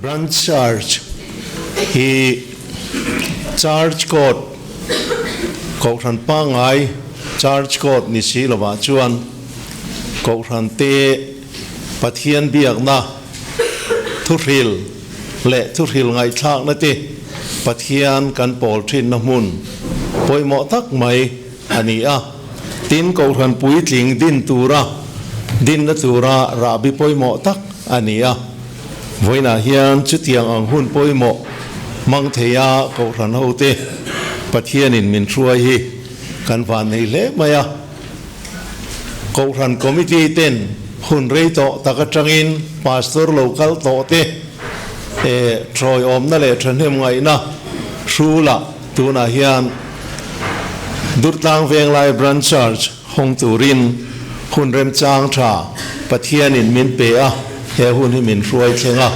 Branch Church hi Church Code cậu thằng pa ngài Church Code ni si lova chuan cậu thằng te pathian biak na thu ril le thu ril ngai thak na te pathian kan pol thin na mun poimo tak mai ani a tin cậu thằng pui tling din na tura rabi poimo tak ani a voina hian chutiang ang hun poimo mang theya cậu thằng ho te pathian in min thruai hi kan van nei le maya cậu thằng committee ten hun rei to takatangin pastor local to te troi om na le thanem ngai na rula tuna hian durtlang veng lai branch church hong turin hun rem chang tha pathian in min pe a he hun hi min ruai thenga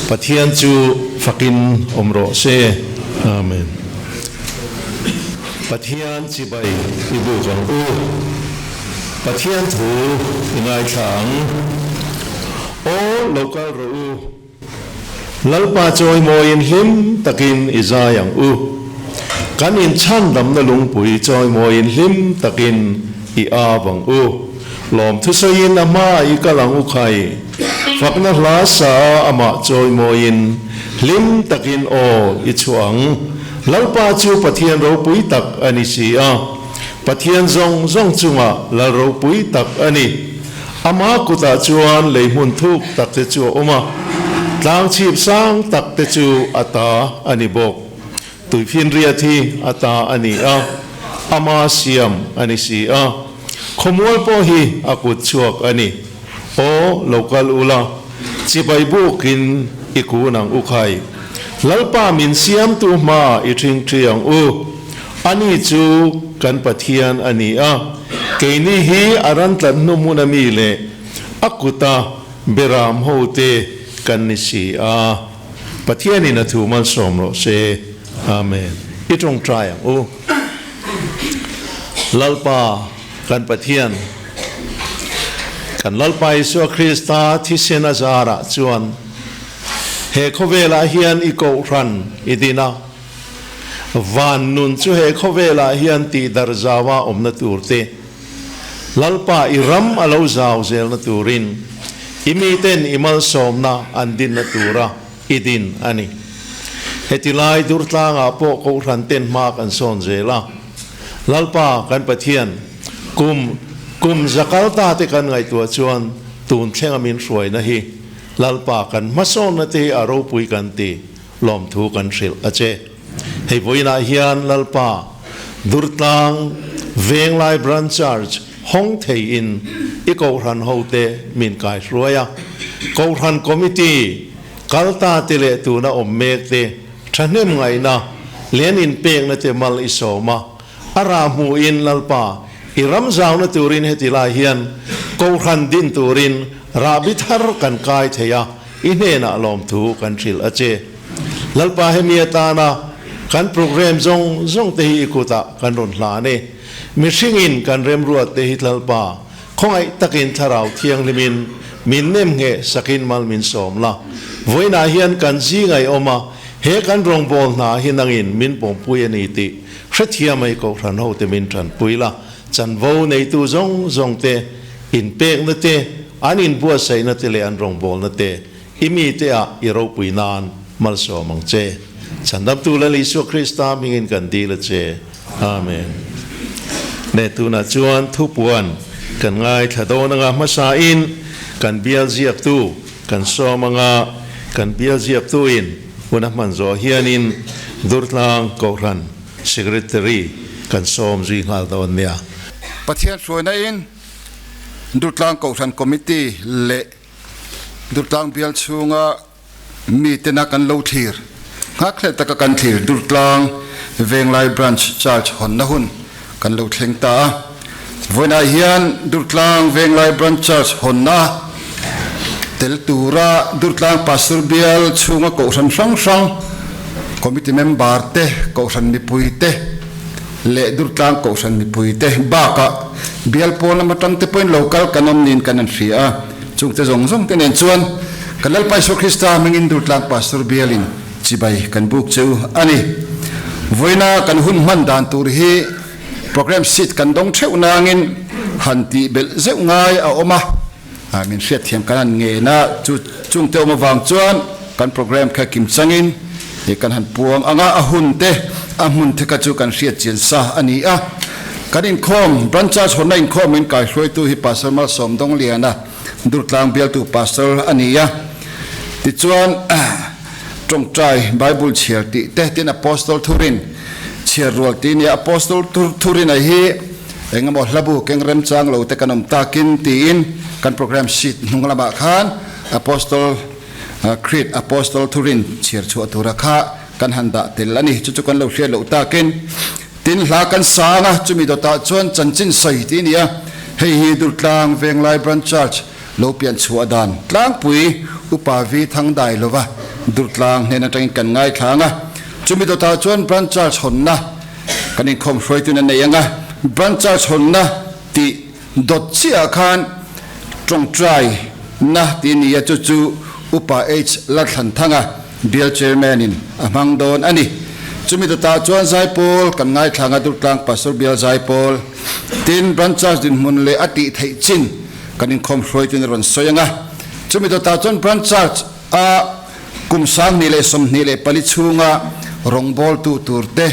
pathian chu fakin omro se amen pathian chi bai ibu jong u pathian thu ingai thang o local ru lalpa choi mo in him takin izayang u kan in chan dam na lung pui choi mo in him takin I abang u lom thu sayin ama I kalang u khai fakna hla sa ama choi mo in lim takin o I chuang lalpa chu pathian ro pui tak ani si a pathian zong chunga la ro pui tak ani ama kuta chuan leimun thuk tak te chu oma tlang chip sang tak te chu ata ani bok tuiphin ria thi ata ani a ama siam ani si a khomol po hi akut chuak ani o local ula chibai bukin ikunang ukhai lalpa min siam tu ma I thing triang u ani chu kan pathian ani a keini hi aran tlan nu munami le akuta beram hote kan ni si a pathian in athu man somro se amen itong triang u lalpa kan pathian kan lalpa Isu Krista thi sena zara chuan he khovela hian I ko ran idina van nun chu he khovela hian ti darzawa omna turte lalpa I ram alo zaw zel na turin imiten imal somna andin na tura idin ani hetilai durtlanga po ko ran ten mak an son zela lalpa kan pathian kum zakalta te kan ngai tua chuan tun thlenga min ruai na hi lalpa kan mason na te aro pui kan ti lom thu kan ril ache hei voina hian lalpa durtlang veng lai branch church hong thei in I ko ran hote min kai ruaya ko ran committee kalta te le tu na om mek te thanem ngai na len in pek na te mal isoma ara mu in lalpa iram zaw na turin hetila hian ko ran din turin rabithar kan kai theya inena lom thu kan thil ache lalpa hemiata na kan program zong te hi ikuta kan ron hla ne mi singin kan rem ruat te hi lalpa khongai takin tharau thiang limin min nem nge sakin mal min somla voina hian kan ji ngai oma he kan rong bol na hinangin min pom pui ani ti hrathia mai ko ran ho te min than puila chan vo nei tu zong te in pek na te anin bua sai na te le an rong bol na te imi te a iro pui nan mal so mang che chan dam tu la Isu Krista mingin kan di la che amen ne tu na chuan thu puan kan ngai thado na nga masa in kan bial ziak tu kan so manga kan bial ziak tu in una man zo hianin durtlang ko ran secretary kan som zui ngal don nia pathian suana in durtlang ko ran committee le durtlang bial chunga mi tena kan lo thir ngakhle taka kan thir durtlang venglai branch church hon na hun kan lo thleng ta voina hian durtlang venglai branch church hon na tel tura durtlang pastor bial chunga ko ran sang committee member te ko ran mi pui te le durtlang ko ran mi pui te baka bial pon ma tam te point local kanom nin kanan ria chung te zong te nen chuan kan lalpai so Krista mengin dutlang pastor bialin cibai kan buk cheu ani voina kan hun man dan tur hi program sit kan dong theu nangin hanti bel zeu ngai a oma min hriat thiam kan nge na chu chung te oma wang chuan kan program kha kim changin he kan han puang anga a hun te a mun te ka chu kan hriat chin sa ani a kanin khom brancha chhona in khom in kai hloi tu hi pastor mal som dong liana durtlang bial tu pastor ania ti chuan trong trai bible chiar ti te tin apostol thurin chiar rol tin ya apostol thurin ai hi engamo hlabu keng rem chang lo te kanom takin ti in kan program sheet nunglama khan apostol creed apostol thurin chiar chu atura kha kan handa tel ani chu kan lo hria lo takin tin hla kan sanga chumi do ta chuan chanchin sai ti nia hei hi durtlang venglai branch church lo pian chu adan tlang pui upa vi thang dai lova durtlang hena tang kan ngai thanga chumi do ta chuan branch church honna kanin khom hroi tu na neyanga branch church honna ti dot chia khan trong trai na ti nia chu chu upa h la than thanga bial chairman in amang don ani chumi do ta chuan zaipol kan ngai thanga durtlang pastor bial zaipol tin branch church din mun le ati thei chin kanin khom hroi tu ron soyanga chumi do ta chuan branch church a kum sang ni le som ni le pali chunga rongbol tu turte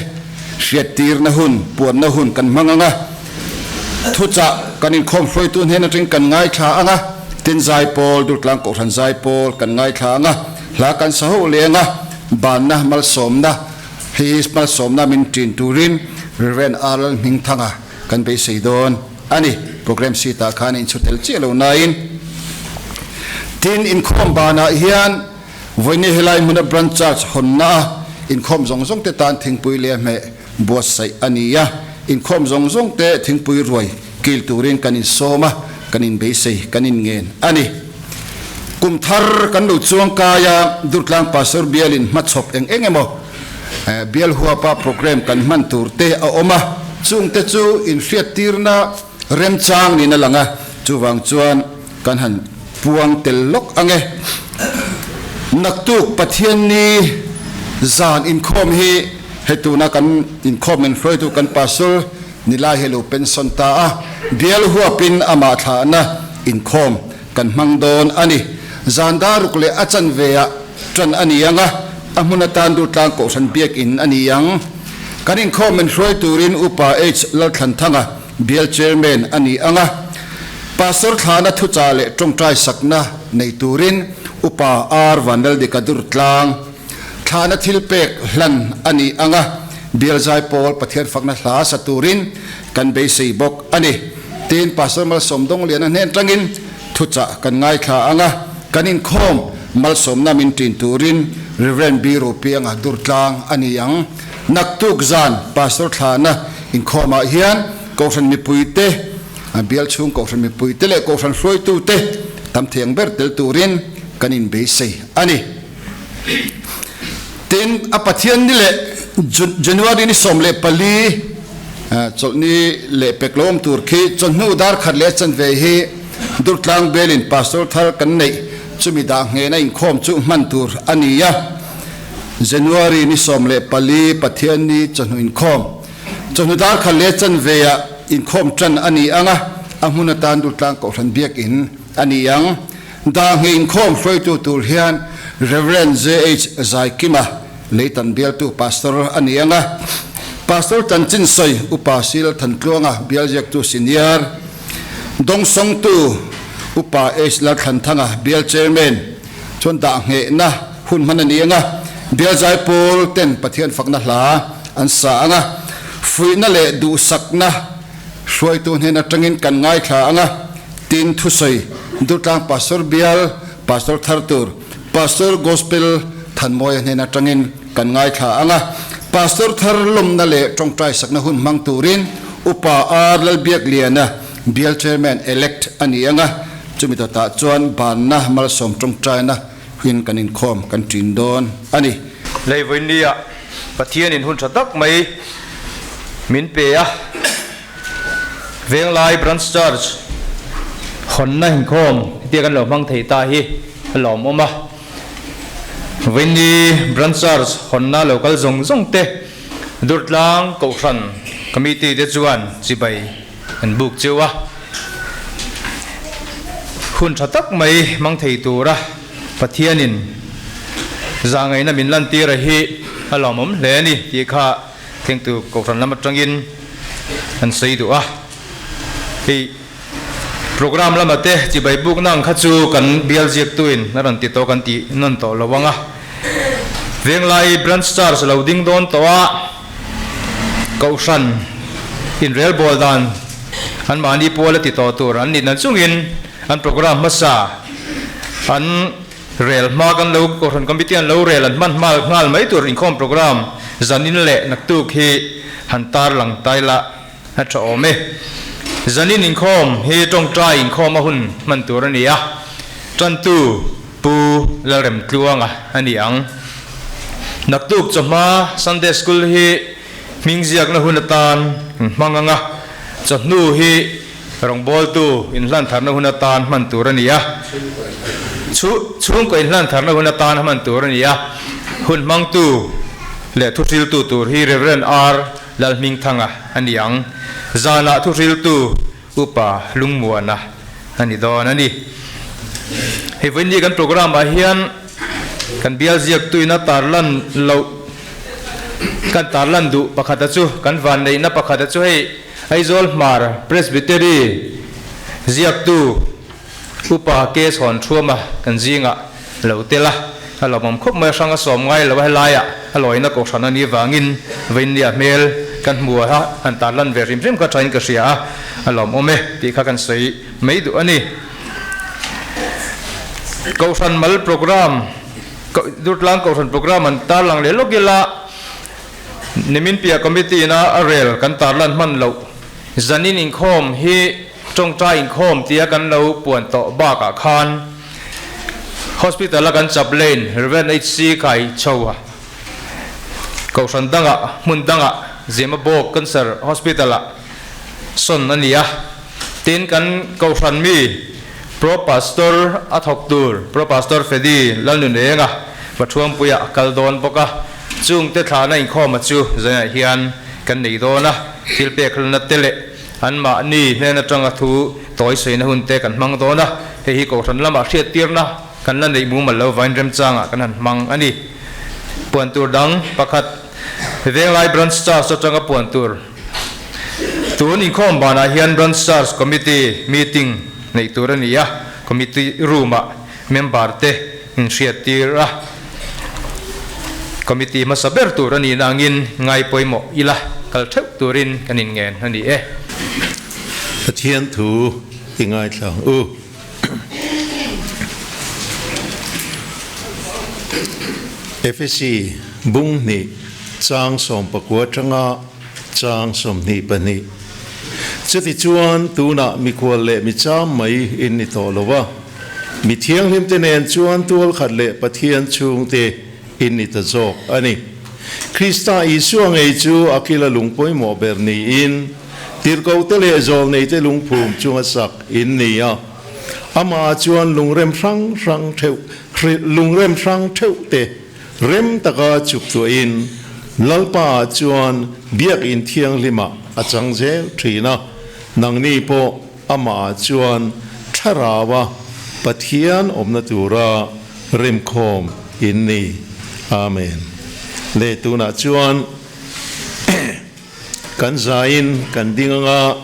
hriatir na hun puan na hun kan manganga thucha kanin khom hroi tu hena tring kan ngai tha anga tin zaipol durtlang ko than zaipol kan ngai tha anga hla kan saho lenga ban na mal somna hi mal somna min tin turin ren al ming thanga kan be seidon ani program sita khan in chutel chelo nain tin in khom bana hian voine helai muna branch church honna in khom zong zong te tan thingpui le me bos sai ania in khom zong zong te thingpui roi kil turin kanin soma kanin be sei kanin ngen ani kum thar kan lu chuang kaya durtlang pastor bialin machop engemo bial huwa pa program kan man tur te a oma chung te chu in hriat tirna rem chang ni na langa chu wang chuan kan han puang tel lok ange naktuk pathian ni zan in khom hi hetuna kan in khom en hroi tu kan pastor nila helo pension ta a bial huwa pin ama tha na in khom kan mangdon ani zandar kule achan veya tran ani anga amuna tan du tlang ko san biak in ani yang kanin khomen hroi turin upa h lal than thanga bial chairman ani anga pastor thana thu chale trong trai sakna nei turin upa ar vanal de kadur tlang thana thilpek hlan ani anga bial zai pol pathian fakna hla sa turin kan be sei bok ani tin pastor mal somdong lian nen tangin thu cha kan ngai kha anga kanin khom mal somna min tin turin reverend biro pianga durtlang ani yang naktuk zan pastor thana in khoma hian ko san mi puite bial chung ko san mi puite le ko san hroi tu te tam thiang ber tel turin kanin be sei ani tin apathian ni le january ni somle pali cholni le peklom turki chonnu dar kharle chan ve hi durtlang belin pastor thar kan nei chumi da nge na in khom chu man tur ania january ni somle pali pathian ni chonu in khom chonu dar kharle chan ve ya in khom tran ani anga amuna tan durtlang ko ran biak in ani yang da nge in khom hroi tu tur hian reverend jh zaikima leitan bial tu pastor ani anga pastor chanchin soi upasil than tlonga bial jak tu senior dong song tu upa h la than thanga bial chairman chon da nge na hun man ani anga bial jai pol ten pathian fakna hla an sa anga fuina le du sakna hroi tu hena tangin kan ngai kha anga tin thu soi dutlang pastor bial pastor thartur pastor gospel thanmoi hena tangin kan ngai kha anga pastor thar lom na le trong trai sakna hun mang turin upa ar lal biak liana bial chairman elect ani anga chumi ta chuan ban na mal som trong trai na hin kanin khom kan tin don ani leivoinia pathian in hun thatak mai min pe a venglai branch church honna hin khom ti kan lo mang thei ta hi หลอมอมาวันนี้บรันชาร์สคนน่าโลกัลซงเตดุดลางกุศลคอมมิตี้เดจวนจีไปอันบุกเจ้าวะคุณชัตักไม่มังเทตัวระปะเทียนินจางไงนะมินลันตีระฮีหลอมเลนี่ที่ข้าเทงตัวกุศลน้ำมันจังยินอันใส่ตัวที่โปรแกรมละมาเตะจีบบุกนั่งขัดจูกันเบียลเจียกตุนนั่นติดต่อกันตีนั่นต่อระวังเวียงไล่บรันสตาร์สเราดิ้งโดนตัวกุศลอินเรียลบอลดันอันมาดีพอลติดต่อตัวอันนี้นั่นซุ่งินอันโปรแกรมมาซาอันเรียลมากันเรากุศลคอมพิวเตอร์เราเรียลมันมางานไม่ตัวอินคอมโปรแกรมจันนินเละนักตุกฮีหันตาหลังไตละฮัตโอเมจันนินอินคอมเฮตรงใจอินคอมมาหุ่นมันตัวนี้อ่ะจันตูปูละเริ่มกลัวงอ่ะอันนี้อังนักตุกจะมาซันเดย์สคูลเฮมิงเสียกนะหุ่นตานมังงะจันนูเฮรองบอลตูอินลันทาร์นะหุ่นตานมันตัวนี้อ่ะช่วงก็อินลันทาร์นะหุ่นตานมันตัวนี้อ่ะหุ่นมังตูเละทุสิลตูตัวฮีเรเวนอาร์ลลมิงทังอ่ะอันนี้อังจานะทุสิลตูอุปาลุงมัวนะอันนี้ดอนั่นนี่เฮ้ยวันนี้กันโปรแกรมมาเฮียนกันเบียร์เสียกตุยนัตตาลันเรากันตาลันดูประคาตจูกันวันในนับประคาตจูให้ไอโซลมาร์เพรสบิเตอรีเสียกตูอุปาเกสหอนชัวมากันจิงอ่ะเราเตละเราผมคบมาสังกัดสมไงเราให้ลายอ่ะอร่อยนักอกสันนี้วางินวินเดียเมลกันมัวฮะอันตาลันเวริมริมก็ใช้กันเสียเราโมเมที่ข้ากันใส่ไม่ดูอันนี้กุศลมัลโปรแกรมดูดลังกุศลโปรแกรมมันตาลังเลโลกิละนิมินเปียคอมมิตี้นะเรลกันตาลันมันเราจันนินอินคอมฮีจงใจอินคอมเตียกันเราป่วนต่อบากอาคารhospital ละกันจับเลนหรือว่าในซีไก่ชัวกุศลดังอ่ะมุนดังอ่ะเจมาบอกกันเซอร์ hospital ละส่วนนั่นนี่อ่ะตีนกันกุศลมีpro pastor athok tur pro pastor fedi lalnu nenga pathuam puya kaldon poka chung te thana in khoma chu zaya hian kan nei dona tilpe khlna tele anma ni hena tanga thu toy seina hunte kan mang dona he hi ko than lama hriat tirna kan la nei mu mal lo vain rem changa kan han mang ani puan tur dang pakhat veng lai branch star so changa puan tur tun in khom bana hian branch stars committee meeting nei tur ania committee room a member te in hriat tira committee ma saber tur ani nangin ngai poimo ila kal theu turin kanin ngen ani e pathian thu ingai thlang FSC bung ni chang som pakwa changa chang som ni pani chati chuan tuna mi khwal le mi cham mai in ni to lowa mi thiang him te nen chuan tul khat le pathian chung te in ni ta jok ani Krista Isu ngai chu akila lungpoi mo ber ni in tirko te le zol nei te lungphum chunga sak in ni ya ama chuan lungrem rang theu lungrem rang theu te rem taka chuk tu in lalpa chuan biak in thiang lima achang zel thina nangni po ama chuan tharawa pathian omna tura rem khom in ni amen le tuna chuan kan zain kan dinga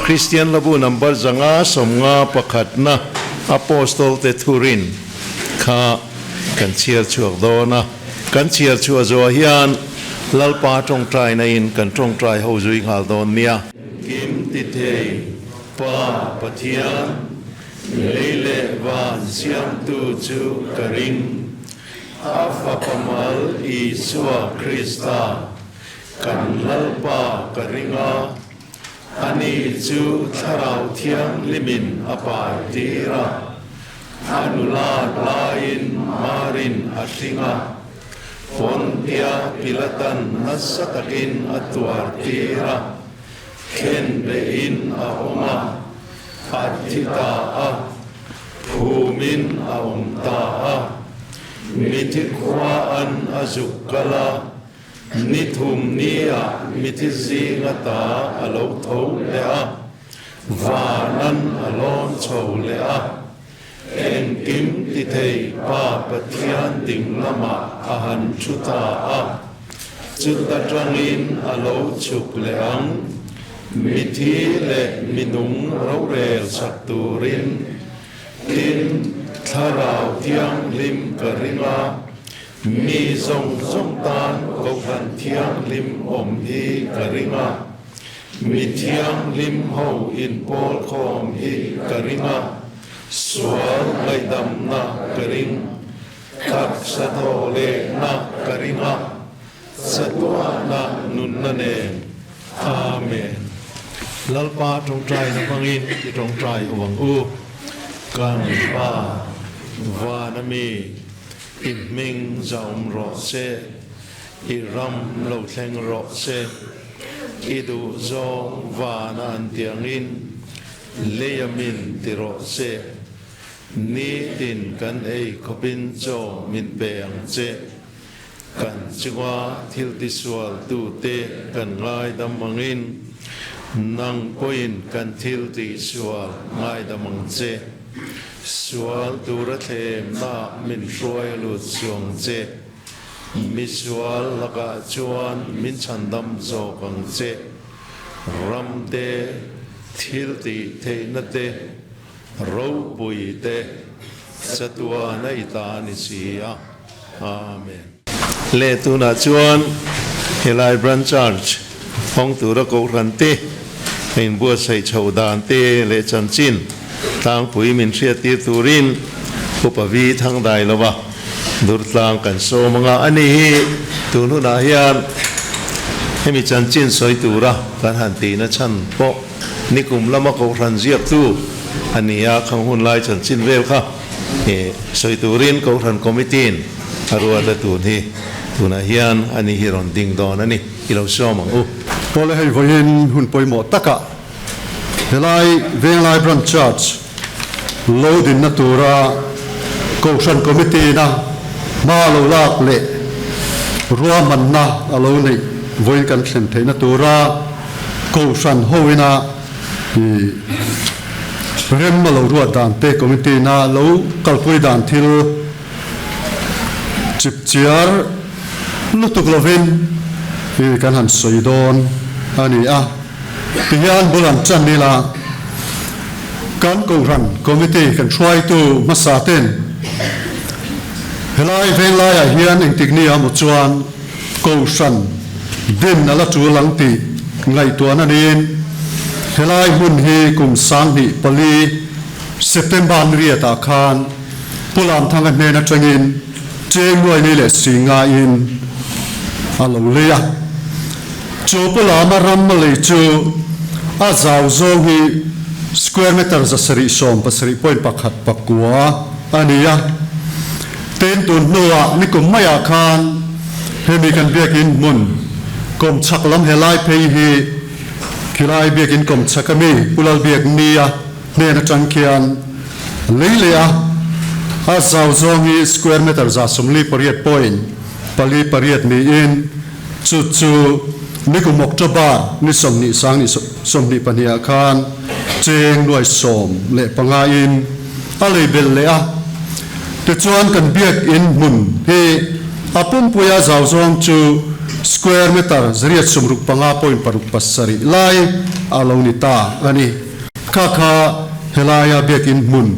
Christian labu number zanga somnga pakhatna apostol te thurin kha kan chiar chuak dona kan chiar chu zo hian lalpa tong trai na in kan tong trai ho zui ngal don nia kim ti the pa pathian leile van siam tu chu karing afa kamal Isua Krista kan lalpa karinga ani chu tharau thiang limin apa tira anula lain marin athinga pontia pilatan nasatakin atuar tira ken bein a oma atita a Phumin aum ta miti khwa an azukala nithum nia miti zingata alo tho le a vanan alon chou le a en kim ti thei pa pathian ding lama ahan chuta a chuta trangin alo chuk le ang mithi le minung ro rel sakturin tin tharau thiang lim karinga mi zong zong tan ko han thiang lim om hi karinga mi thiang lim ho in pol khom hi karinga sual ngai dam na karing tak satho le na karinga satwa na nun na ne amen lalpa trong trai na pangin ki trong trai uang u kan pa wa na mi in ming zaum ro se i ram lo thleng ro se i du zo wa na an tiang in leyamin ti ro se ni tin kan ei khopin cho min beng che kan chwa thil ti sual tu te kan ngai dam mangin nang poin kan thil ti sual ngai dam mang che sual tu ra them na min roi lu chuang che mi sual laka chuan min chandam zo kang che ram te thil ti the na te ro pui te satwa nai ta ni sia amen le tu na chuan helai branch church phong tu ra ko ran te in bua sai chau dan te le chan chin tang pui min thria ti turin upavi thang dai lova dur tlang kan so manga ani hi tu nu na hian hemi chan chin soi tu ra kan han ti na chan po nikum lama ko ran ziak tu ania khang hun lai chan chin vel kha e soi turin ko ran committee arua da tu ni tu na hian ani hi ron ding don ani ilo so mang u pole hei voin hun poi mo taka helai veng lai branch church lo din na tura koshan committee na ma lo lak le ruwa man na alo nei voin kan thlen thei na tura koshan hoina i rem ma lo ruwa dan te committee na lo kalpui dan thil chip chiar lutuk lovin i kan han soidon ani a tian bulan chan ni la kan ko ran committee kan try to masaten helai veng lai a hian eng tikni a mo chuan ko san din na la chu lang ti ngai to na nin helai hun hi kum sang ni pali september ri ta khan pulam thang an na changin cheng noi ni le singa in alo le ya chu pulam ram le chu a zau zo hi square meter za sari som pasari point pakhat pakwa ania ten tun noa ni kum maya khan hemi kan bekin mun kom chaklam helai phei hi kilai bekin kom chakami pulal bek nia ne na changkian leilea a zau zo hi square meter za somli pariat point pali pariat ni in chu chu ni kum oktoba ni somni sang ni somni pania khan cheng nuai som le panga in ale bel le a te chuan kan biak in mun he apum puya zaw zong chu square meter zriat sumruk panga point paruk pasari lai aloni ta ani kha kha helaya biak in mun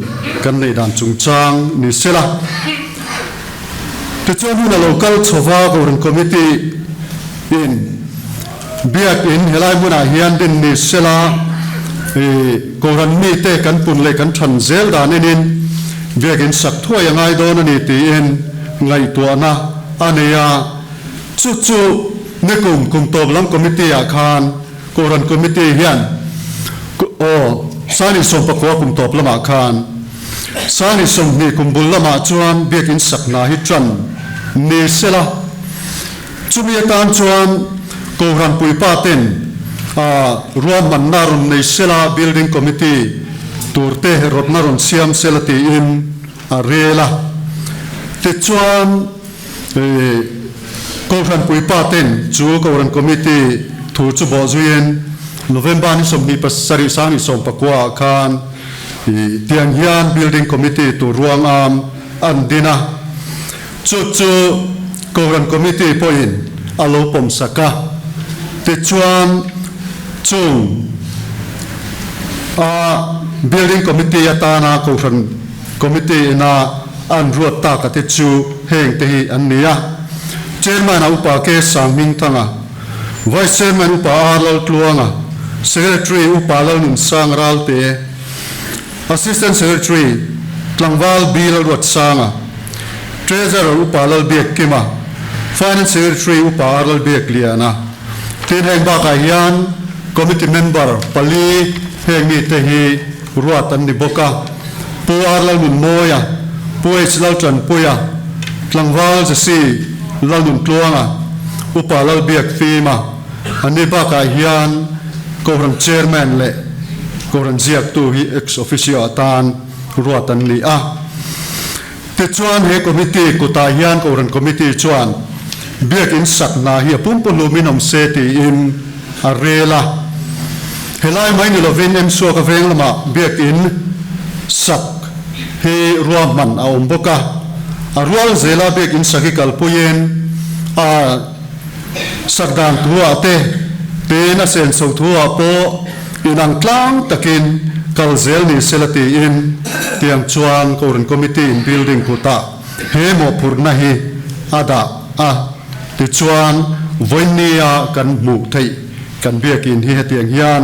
kan nei dan chung chang ni sela te chuan na local chova government committee in biak in helai muna hian din ni sela koran mi te kan pun le kan than zel dan in vekin sak thoi angai don ani ti in ngai to na ania chu chu ne kum top lam committee a khan koran committee hian o sani som pakwa kum top lama khan sani som ni kum bul lama chuan vekin sakna hi tran ni sela chumi tan chuan koran pui pa ten ruam man narun nei sela building committee turte rot na ron siam selati in arela te chuan ko ran pui paten chu ko ran committee thu chu bo zuin November ni som ni pasari sang ni som pakwa khan tiang hian building committee tu ruang am an dina chu ko ran committee point alo pom saka te chuan chung building committee atana ko ran committee na an ruat ta ka te chu heng te hi an nia chairman upa ke sangming thanga vice chairman upa arlal tluanga secretary upa lalun sangral te assistant secretary tlangwal bilal ruat sanga treasurer upa lal biak kima finance secretary upa arlal biak liana tin heng ba ka hian committee member pali heng mi te hi ruat an ni boka pu arlal mun moya pu hlal tran puya tlangwal jasi lalun tluanga upa lal biak fima ani ba ka hian koran chairman le koran ziak tu hi ex officio atan ruatan li a te chuan he committee ku ta hian koran committee chuan biak in sak na hi pumpulu minom se ti in arela helai mai ni lovin em so ka veng lama biak in sak he ruaman a omboka arwal zela biak in sakikal puyen a sakdan tuwa te na sen so thua po inang tlang takin kalzel ni selati in tiang chuan koran committee in building kuta he mo purna hi ada a ti chuan voinia kan mu thei kan biakin hi hetiang hian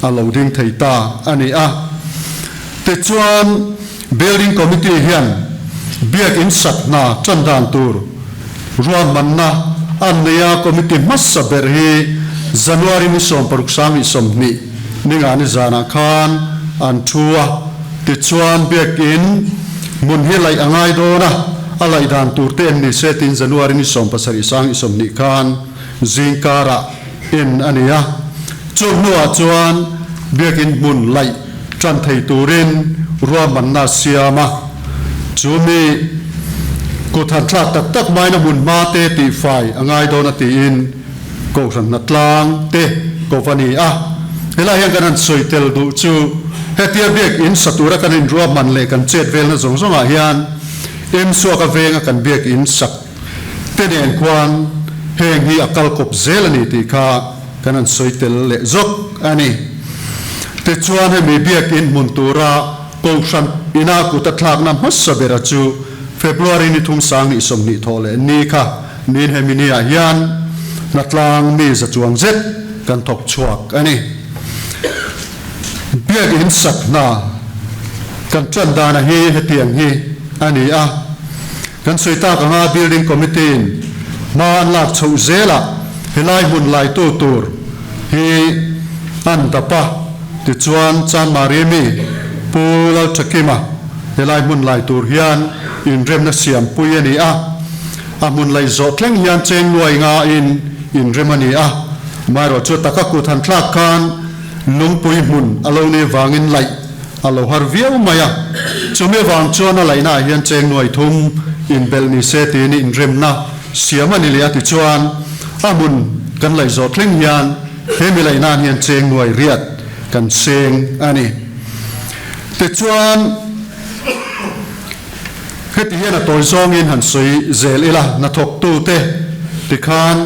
a loading thei ta ani a ti chuan building committee hian biakin satna chandan tur ruam manna anneya committee massa berhi January ni som paruk sami som ni ninga ni zana khan an thua ti chuan biak in mun hi lai angai do na alai dan turte ni setin January ni som pasari sang som ni khan zingkara in ania chunua chuan biak in mun lai tran thei turin ruaman na siama chumi ko than tla tak tak mai na mun ma te ti fai angai do na ti in ko ran na tlang te ko vani a hela hian kan an soitel du chu hetia biak in satura kan in ruam man le kan chet vel na zong zong a hian em so ka venga kan biak in sak te den kwan heng hi akal kop zel ani ti kha kan an soitel le zok ani te chuan he mi biak in muntura ko ran ina ku ta thlak nam hossa bera chu February ni thum sang ni som ni thole ni kha nin he mini a hian natlang mi za chuang zet kan thok chuak ani biak in sak na kan chan dana hi hetiang hi ani a kan soita ka nga building committee ma an lak chho zela helai hun lai tu tur hi an tapa ti chuan chan marimi pula chakima helai mun lai tur hian in rem na siam puyani a amun lai zo tleng hian cheng nuai nga in remani a maro chu takaku than thlak khan lungpui mun alo ne wangin lai alo har viau maya chume wang chona laina hian cheng nuai thum in belni se ti ni in remna siamani le ati chuan amun kan lai zo tleng hian hemi laina hian cheng nuai riat kan seng ani te chuan heti hian a toy zong in han soi zel ila na thok tu te ti khan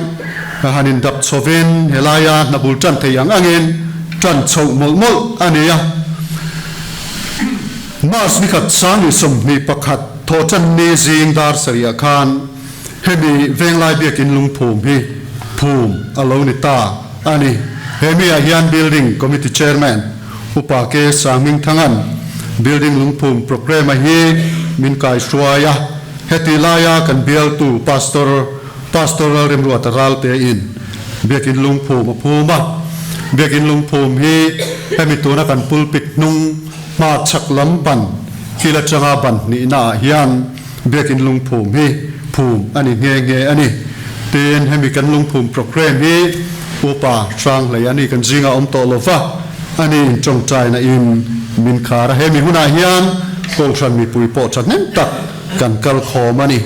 hanin dap choven helaya na bul chan theyang angin tran chho mol mol ania mas ni khat sang ni som mi pakhat tho chan ni jing dar saria khan hemi venglai biak in lung phum hi phum alo ni ta ani hemi a hian building committee chairman upa ke sangming thangan building lung phum program a hi min kai suaya heti laya kan bial tu pastoral rem ruat ral te in biakin lung phum phuma biakin lung phum hi hemi tuna kan pulpit nung ma chak lam ban kila changa ban ni na hian biakin lung phum hi phum ani nge ani ten hemi kan lung phum program hi upa sang le ani kan jinga om to lova ani trong trai na in min khara he mi huna hian ko san mi pui po chan nen tak kan kal khom ani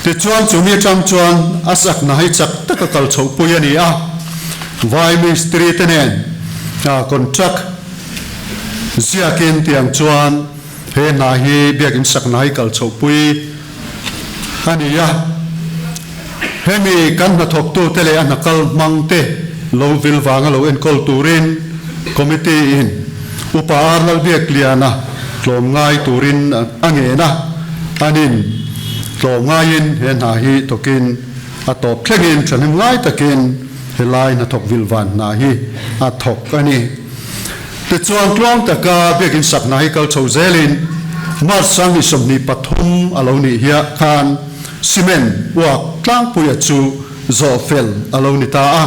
ti chuan chu mi chang chuan asak na hai chak tak kal chho pui ani a vai mi street nen a contract zia ken tiang chuan he na hi biak in sak na hai kal chho pui ani ya he mi kan na thok tu tele an kal mang te lo vil wanga lo en kol turin committee in upar lal biak liana tlom ngai turin angena anin tlom ngai in he na hi tokin atop thlengin thanim ngai takin helai na thok vil van na hi a thok ani te chuan tlong taka biak in sak na hi kal chho zelin mar sang ni somni pathum alo ni hia khan cement wak tlang puya chu zo fel alo ni ta a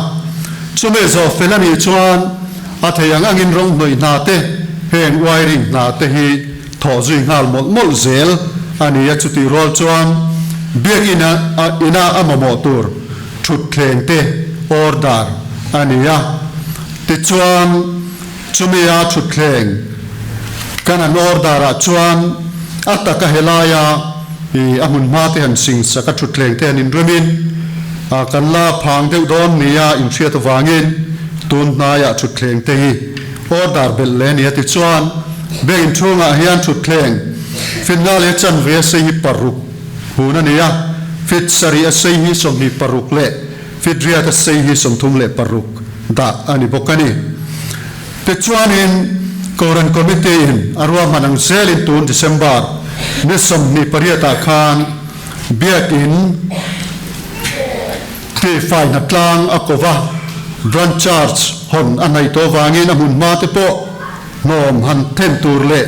chume zo fel ani chuan a theyang angin rong noi na te heng wiring na te hi tho zui ngal mol mol zel ani ya chuti rol chuan biak ina amamo tur thut thleng te order ani ya te chuan chume ya thut thleng kana order a chuan ataka helaya i amun mate han sing saka thut thleng te anin remin a kan la phang deuh don nia in thriat wangin tun na ya thut thleng te hi order bel le nia ti chuan be in thunga hian thut thleng final e chan ve se hi paruk huna nia fit sari a se hi som hi paruk le fit ria ta se hi som thum le paruk da ani bokani te chuan in koran committee in arwa manang zelin tun December ne som ni pariata khan biak in te fai na tlang akova run charge hon anai to wangin amun ma te po nom han ten tur le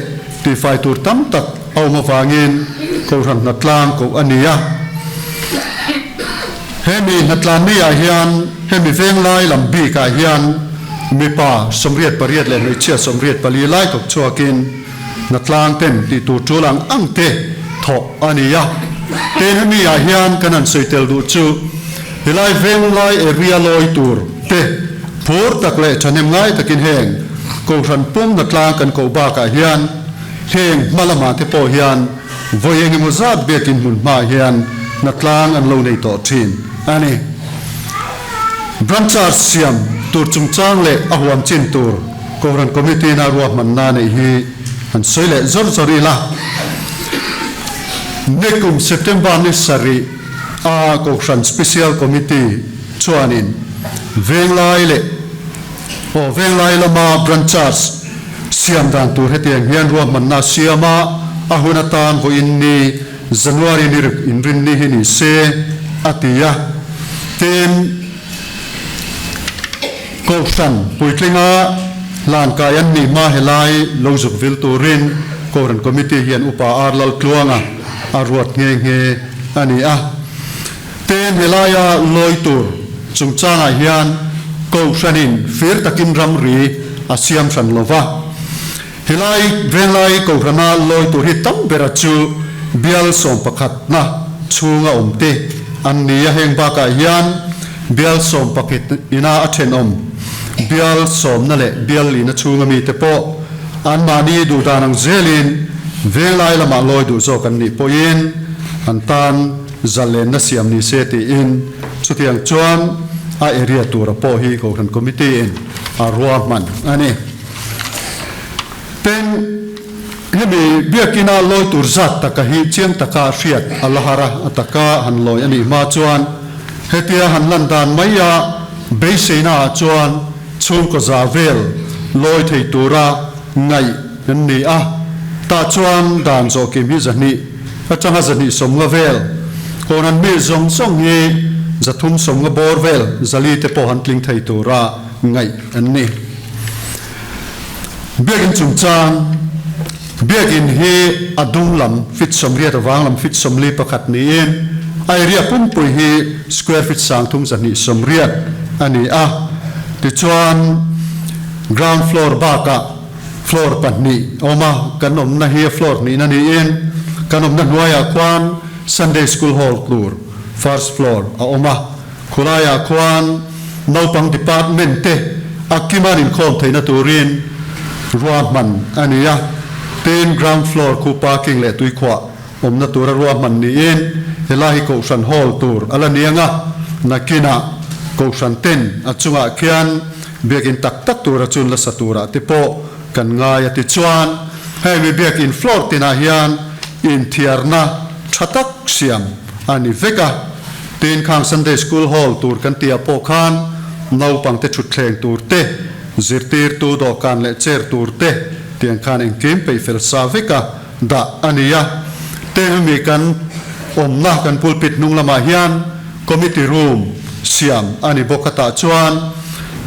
ti fai tur tam tak au ma wangin ko ran na tlang ko ania hemi na tlang ni a hian hemi veng lai lam bi ka hian mi pa somriat pariat le noi chia somriat pali lai tok chuakin na tlang ten ti tu chulang ang te tho ania ten hemi a hian kanan soitel du chu hilai veng lai area loi tur te phur tak le thanem ngai takin heng ko ran pum na tlang kan ko ba ka hian heng malama te po hian voyeng mo zat bekin mun ma hian na tlang an lo nei to thin ani branchar siam tur chung chang le ahwam chin tur ko ran committee na ruah man na nei hi an soile zor zori la nekum September ni sari a ko ran special committee chuanin venglai lama branchers siam dan tur hetiang hian ruam man na siama ahunatan ho inni January ni in rin ni hini se atia ten ko san puitlinga lan kayan ni ma helai lozuk vil turin koran committee hian upa arlal kluanga arwat nge ani a ten helaya loitur chungchanga hian ko sanin fir takin ramri asiam san lova helai venlai ko rana loitur hi tam berachu bial som pakhat na chunga omte annia heng ba ka hian bial som pakhet ina athen om bial som na le bial ina chunga mi te po an mani du danang zelin venlai lama loi du zo kan ni poin antan zalen na siam ni seti in chutiang chuan a area tura po hi ko ran committee in a ruaman ani pen hemi biakina loi tur zat taka hi chiang taka riat alahara ataka han loi ani ma chuan hetia han landan maya beiseina chuan chung ko zavel loi thei tura ngai ni a ta chuan dan zo kim hi zani achanga zani somnga vel konan mi zong song hi zathum somnga borvel zali te po hantling thei tura ngai anni biakin chungchang biakin hi adung lam fit somriat awang lam fit somli pakhat ni in area pumpui hi square feet sang thum zani somriat ani a ti chuan ground floor baka floor panni oma kanom na hi floor ni na ni in kanom na nuaya kwan Sunday school hall floor first floor a oma khulaya kwan naupang department te akiman in khom theina turin ruaman ania ten ground floor khu parking le tui khwa omna tura ruaman ni in helahi ko san hall tur alanianga nakina ko san ten achunga khian bekin tak tak tura chun la satura tipo kan nga ya ti chuan hei mi bekin floor tina hian in thiarna thatak siam ani veka ten khang Sunday school hall tur kan tia po khan nau pang te thut thleng tur te zirtir tu do kan le cher tur te tiang khan en kim pe fel sa veka da ania te mi kan omna kan pulpit nung lama hian committee room siam ani bokata chuan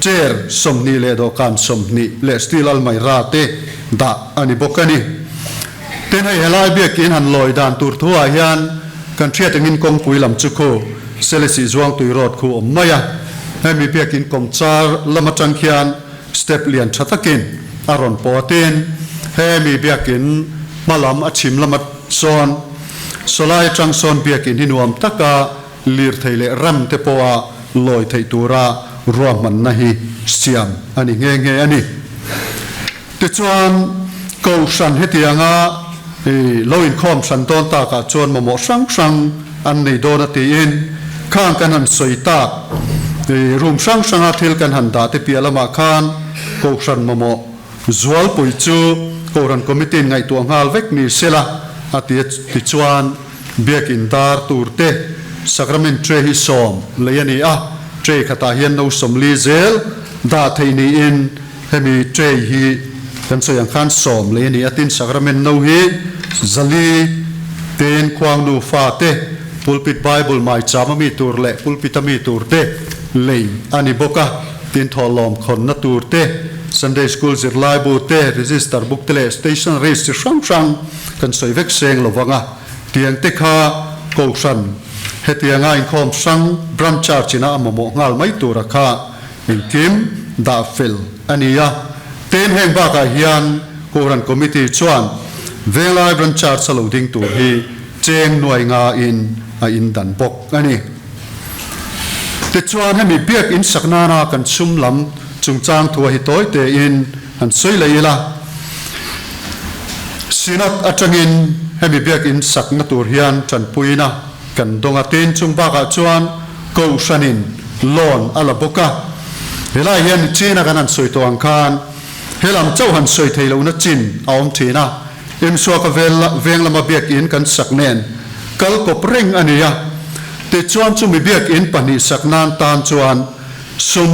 chair somni le do kan somni le steel al mai ra te da ani bokani ten hai helai bekin han loi dan tur thua hian kan thiat angin kong pui lam chu kho selesi zuang tui rot khu ommaya hemi bekin kom char lama tang khian step lian thathakin aron poten hemi bekin malam achim lama son solai tang son bekin hinuam taka lir theile ram te poa loi thei tura ruaman nahi siam ani nge ani te chuan ko san hetianga loin khom san ton ta ka chuan momo sang an nei dona ti in khang kan han soita room sang a thil kan han da te pialama khan ko san momo zual pui chu ko ran committee ngai tu ngal vek ni sela ati ti chuan bekin dar turte sacrament tre hi som leani a tre khata hian no som li zel da theini in hemi tre hi kan soyang khan som leani atin sacrament no hi zali ten kwang nu fa te pulpit bible mai chama mi tur le pulpit mi tur te le ani boka tin tholom khon na tur te Sunday school zir lai bu te register book tele station race sang kan soi vek seng lovanga tiang te kha ko san hetianga in khom sang bram church ina amamo ngal mai tura kha in kim da fel ania ten heng ba ka hian koran committee chuan velai bram church saloding tur hi cheng nuai nga in a in dan bok ani te chuan hemi biak in sakna na kan sum lam chung chang thua hi toy te in han soi leila sinat atangin hemi biak in sakna tur hian chan puina kan donga ten chung ba ka chuan ko sanin lon ala boka helai hian china kan han soi to ang khan helam chau han soi theilo na chin aom thina em so ka veng lama biak in kan saknen kal ko preng ania te chuan chu mi biak in pani saknan tan chuan sum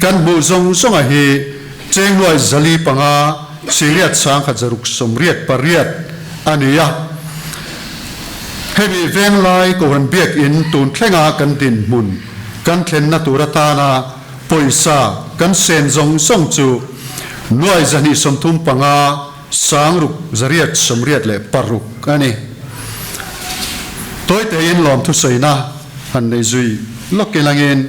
kan bu zong a hi cheng loi zali panga siriat sang kha zaruk somriat pariat ania hemi veng lai ko ran biak in tun thlenga kan din mun kan thlen na turata na poisa kan sen zong song chu noi zani somthum panga sang ruk zariat somriat le paruk ani toy te in lom thu soina han nei zui lokelangin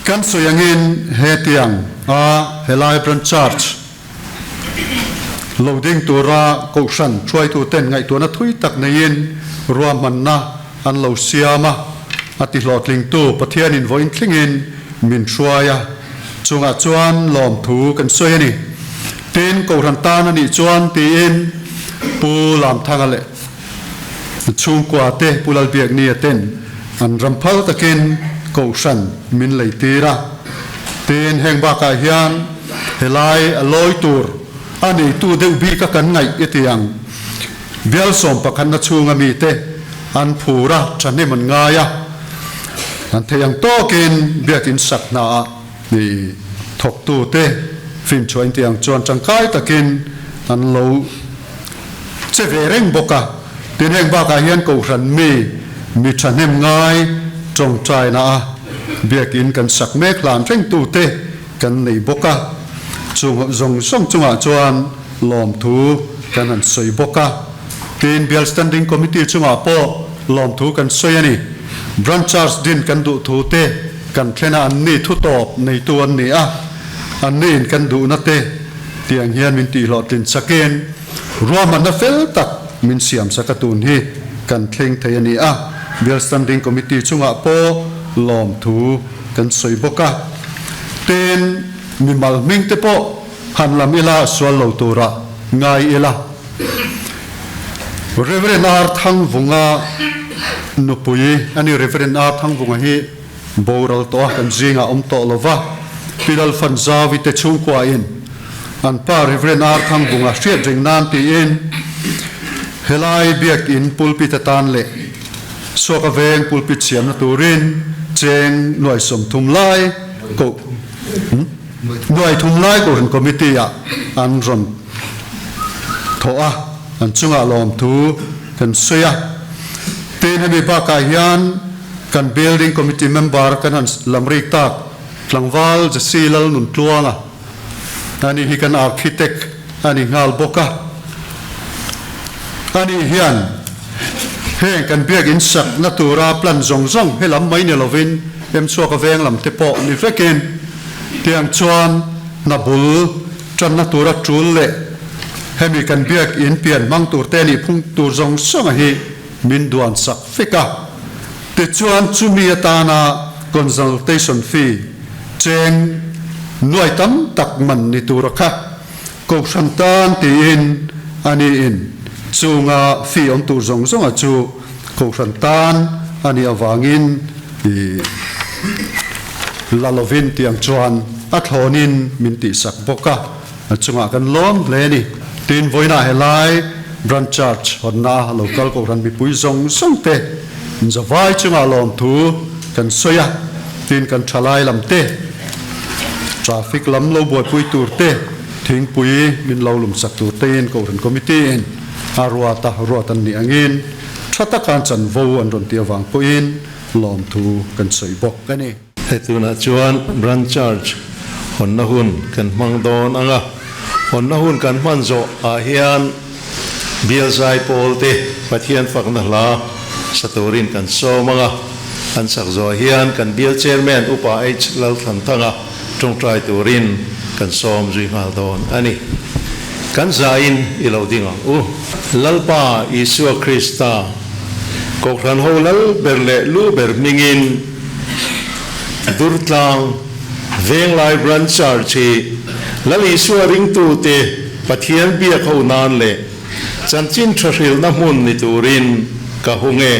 kan soyangin hetiang a helai bran church loading tura ko san try to ten ngai to na thui tak nein ruaman na an lo siama ati lotling tu pathian in voin thlingin min thruaya chunga chuan lom thu kan soyani ten ko ran ta na ni chuan ti in pu lam thangale chung kwa te pulal biak ni aten an ramphal takin ko san min leitira ten heng ba ka hian helai aloi tur ani tu de bi ka kan ngai etiang bial som pakhan na chunga mi te an phura chane man ngaya an theyang tokin biakin sakna ni thok tu te fin choin tiang chuan changkai takin an lo chevereng boka ten heng ba ka hian ko ran mi chanem ngai trong trai na biakin kan sak mek lam reng tu te kan nei boka chung zong song chunga chuan lom thu kan an soi boka tin bial standing committee chunga po lom thu kan soi ani branchers din kan du thu te kan thlena an ni thu top nei tu an ni a an nin kan du na te tiang hian min ti lo tin saken ruaman na fel tak min siam sakatun hi kan thleng thei ani a bial standing committee chunga po lom thu kan soi boka ten mi mal ming te po han lam ila swal lo tura ngai ila Reverend Ar Thang Vunga nupui ani Reverend Ar Thang Vunga hi boral to kan zinga to lova pilal fanzawi te chung kwa in an pa Reverend Ar Thang Vunga hriat ring nan ti in helai biak in pulpit atan le soka veng pulpit siam na turin cheng noi som thum lai ko noi thum lai ko han committee a an ron thoa an chunga lom thu kan soya ten hemi ba ka hian kan building committee member kan han lamrik tak tlangwal jasilal nun tluanga ani hi kan architect ani ngal boka ani hian heng kan biak in sak natura plan zong zong helam mai ne lovin em chuak aveng lam te po ni vekin tiang chuan na bul tran natura trul le hemi kan biak in pian mang tur te ni phung tur zong song hi min duan sak feka te chuan chumi atana consultation fee cheng nuai tam tak man ni tur kha ko santan ti in ani in chunga fee on tur zong zong a chu ko santan ani awangin lalovin tiang chuan athonin min ti sak boka chunga kan lom ble ni tin voina helai branch church honna local ko ran mi pui zong song te zawai chunga lom thu kan soya tin kan thalai lam te traffic lam lo boy pui tur te thing pui min lo lum sak tur te in ko ran committee in ruatan ni angin thata kan chan vo an ron ti awang po in lom thu kan soi bok kani hetuna chuan branch church honna hun kan mang don anga honna hun kan man zo a hian bialzai polte pathian fakna la satorin kan so manga an sak zo hian kan bial chairman upa h lal than thanga tong trai turin kan som zui ngal don ani kan zain ilodinga lalpa isu krista ko ran ho lal berle lu ber mingin durtlang veng lai branch church lal isu ring tu te pathian bia kho nan le chanchin thril na mun ni turin ka hunge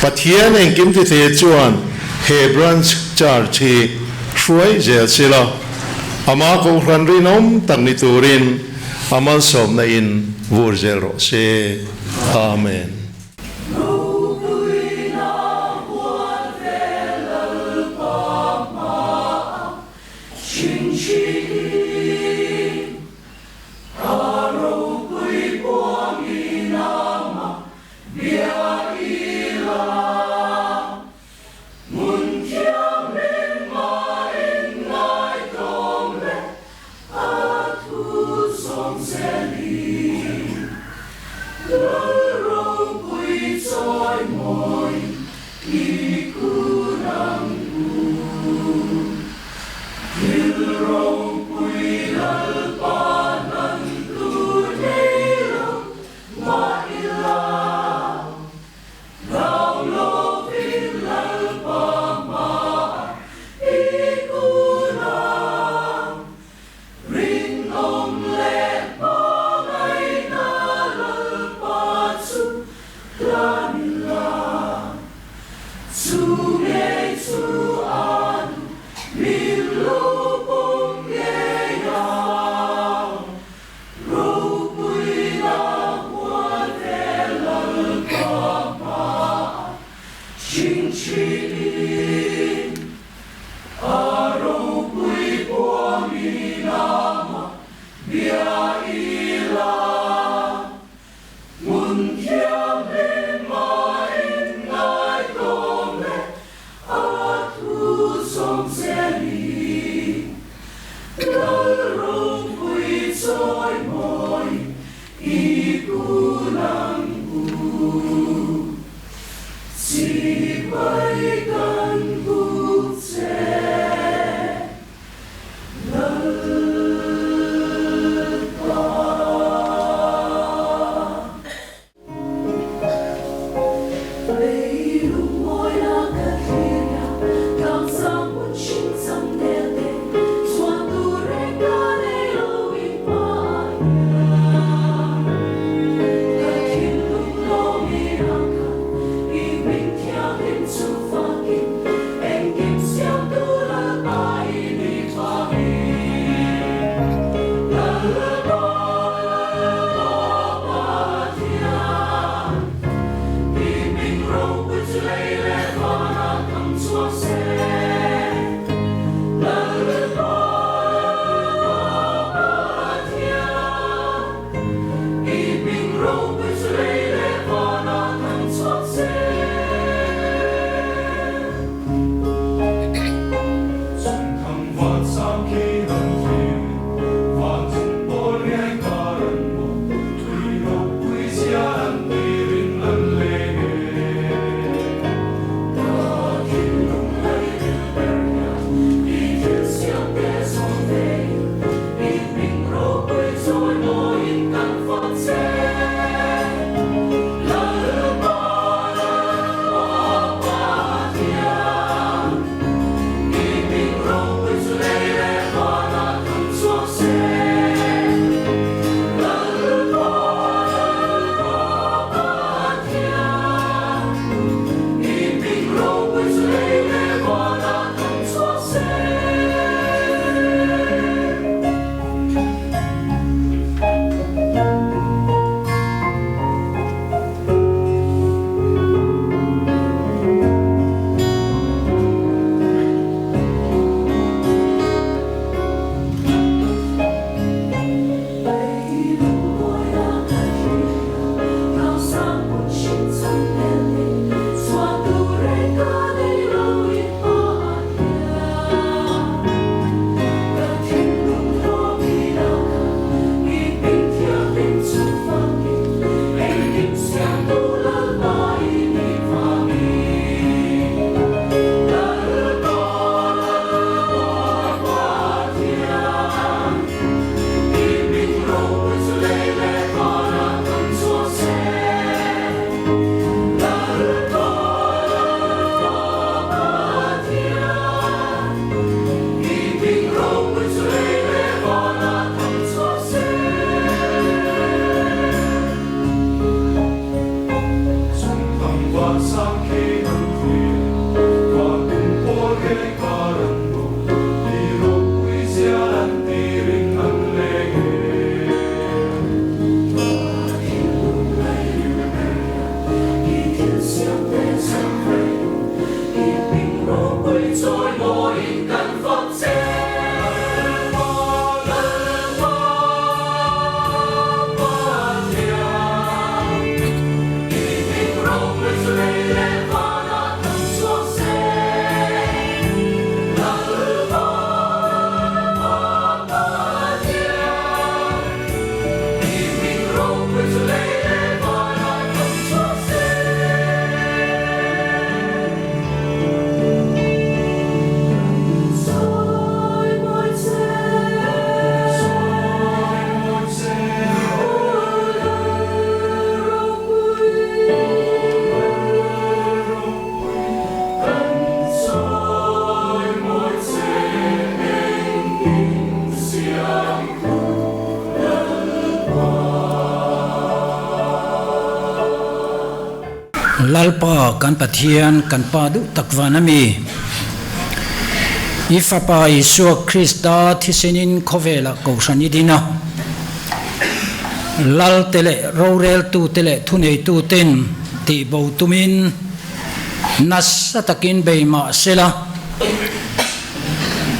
pathian eng kim ti the chuan he branch church shuai zel sila ama ko ran rinom tang ni turin amal som na in vurzel ro se amen Hãy subscribe cho kênh Ghiền Mì Gõ để không bỏ lỡ lalpa kan pathian kan pa du takwanami ifapa Isu Krista thisenin khovela kosani dina lal tele rorel tu tele thunei tu ten ti bo tumin nasatakin beima sela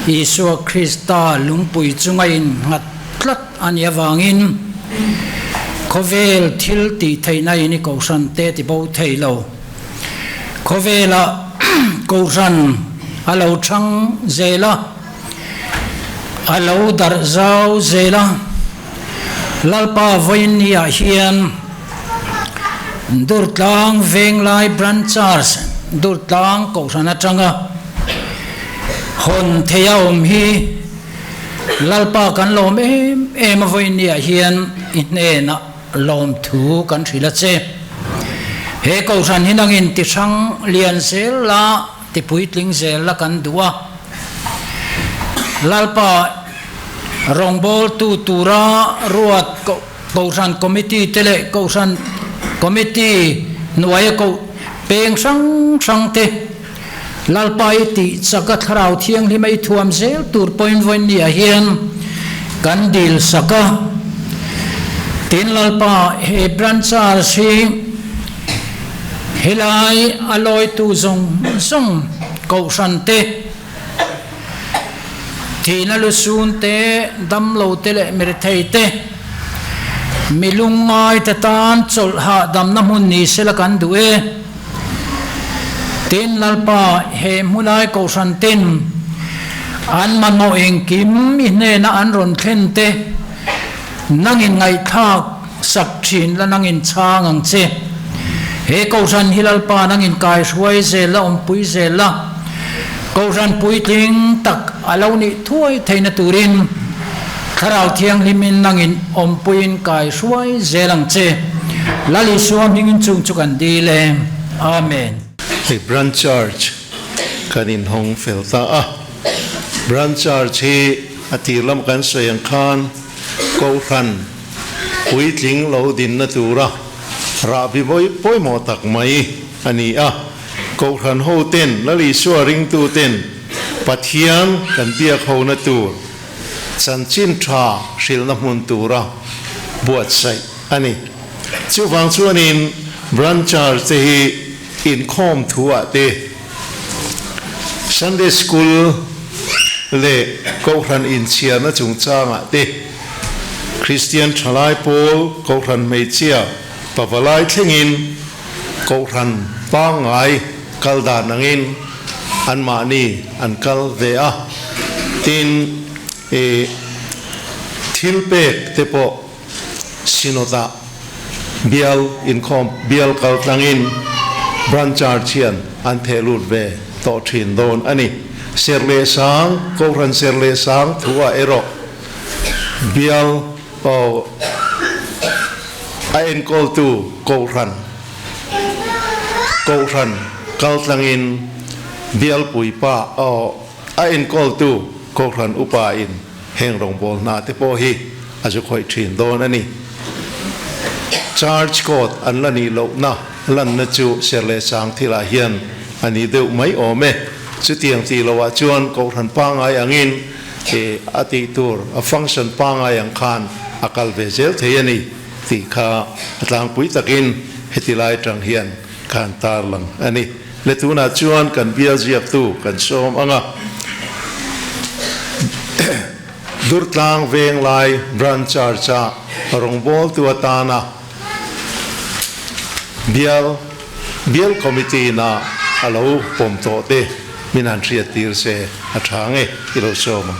Isu Krista lungpui chungain ngatlat anyawangin khovel thil ti theinai ni kosan te ti bo theilo khovela kosan alo chang zela alo dar zau zela lalpa voinia hian durtlang venglai branchars durtlang kosan atanga hon theyaum hi lalpa kan lom em voinia hian inena lom thu kan thila che he kosan hinangin ti sang lian sel la ti puitling zel la kan duwa lalpa rongbol tu tura ruat kosan committee tele kosan committee nuai ko peng sang te lalpa ti chakat kharau thiang li mai thuam zel tur point voin ni a hian kan dil saka tin lalpa he branchar si helai aloi tu zong kosan te thina lusun te damlo tele merthei te milungai ta tan chol ha dam na mun ni sela kan due tin lalpa he munai kosan tin an mano eng kim ine na an ron thlen te nangin ngai thak sak thin la nangin changang che he kosan hilalpa nangin kai suai zela pui zela kosan pui ting tak aloni thuai theina turin kharau thiang limin nangin puin kai suai zelang che lali suam hingin chung chukan dile amen. Hey, branch church kanin hong felta branch church hi atilam kan soyang khan ko khan puitling lo din na tura rabi boy mo tak mai ani ko khan ho ten lali suwa ring tu ten pathian kan bia kho na tur chan chin tha shil na mun tura buat sai ani chu wang chuanin branch church hi in khom thua te Sunday school le ko khan in chia na chung changa te Christian thalai pol ko khan mei chia pavalai thlengin ko khan pangai kalda nangin an mani an kal ve tin thilpek te po sinota bial in khom bial kal tangin branchar chian an thelut ve to thin don ani serle sang ko ran serle sang thua ero bial ain kol tu ko ran kal tangin bial pui pa ain kol tu ko ran upa in heng rong bol na te po hi aju khoi thin don ani charge code an lani lo na lan na chu serle sang thila hian ani deu mai ome chu tiang ti lo wa chuan ko ran pa ngai angin ati tur a function pa ngai ang khan akal ve zel theiani ti kha atlang pui takin hetilai tang hian kan tar lang ani le tuna chuan kan bia ziap tu kan som anga durtlang veng lai branchar cha rongbol tu atana bial committee na alo pom to te minan thria tir se athange ilo soma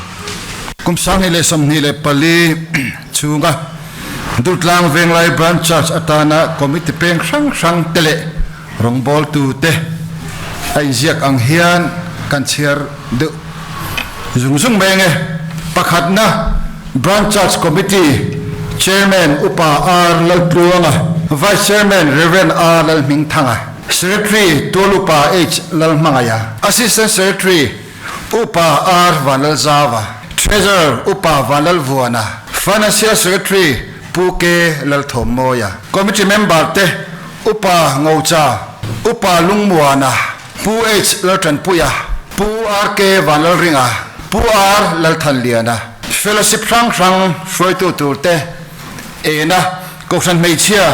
kum sang ile som ni le pali chunga dutlang venglai branch church atana committee peng sang tele rongbol tu te ai ziak ang hian kan chiar de zung menge pakhat na branch church committee chairman upa ar lalpruanga vice chairman reverend r lal ming thanga secretary tolupa h lal mangaya assistant secretary upa r vanal zava treasurer upa vanal vuana financial secretary puke lal thomoya committee member te upa ngaucha อุปาลุงมัวนะปูเอชลจันปุยาปูอาร์เกวันลริงาปูอาร์ลทันเลียนะเฟลสิบครั้งช่วยตัวเตเอนะกษันไม่เชื่อ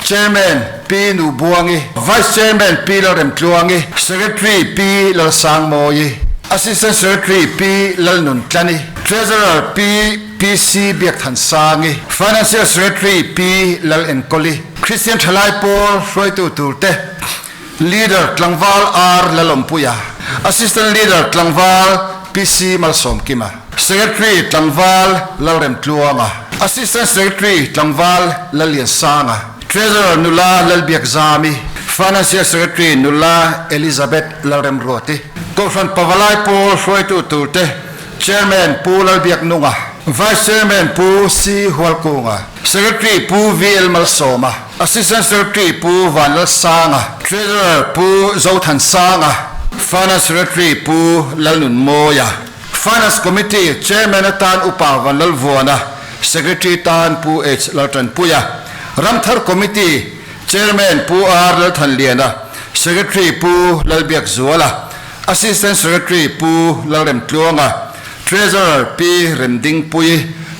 Chairman ปีนูบวง Vice Chairman ปีลเรมตลวง Secretary ปีลสังโมย Assistant Secretary ปีลนุนจัน Treasurer ปีซีเบียกทันสาง Financial Secretary ปีลเอ็นโกลี Christian ทลายโปช่วยตัวเตLeader กลังวาลอาร์ลลมปุยา Assistant Leader กลังวาลปีซีมัลสมกิมา Secretary กลังวาลลเรมตลวง Assistant Secretary กลังวาลลเลียนสาง Treasurer นุลาลลเบียกซามี Financial Secretary นุลาเอลิซาเบธลเรมโรติกษันปวลายปูช่วยตัวเต Chairman ปูลลเบียกนุง Vice Chairman ปูซีหัวกุง Secretary ปูวีเอลมัลโซมา Assistant Secretary ปูวันลสาง Treasurer ปูโจทันสาง Finance Secretary ปูลนุนโมยา Finance Committee Chairman ตานอุปาวันลลวัวนะ Secretary ตานปูเอชลตันปุยา Ramthar Committee Chairman ปูอาร์ลทันเลียนะ Secretary ปูลลเบียกซัวละ Assistant Secretary ปูลเรมตลวง Treasurer ปีเรมดิงปุย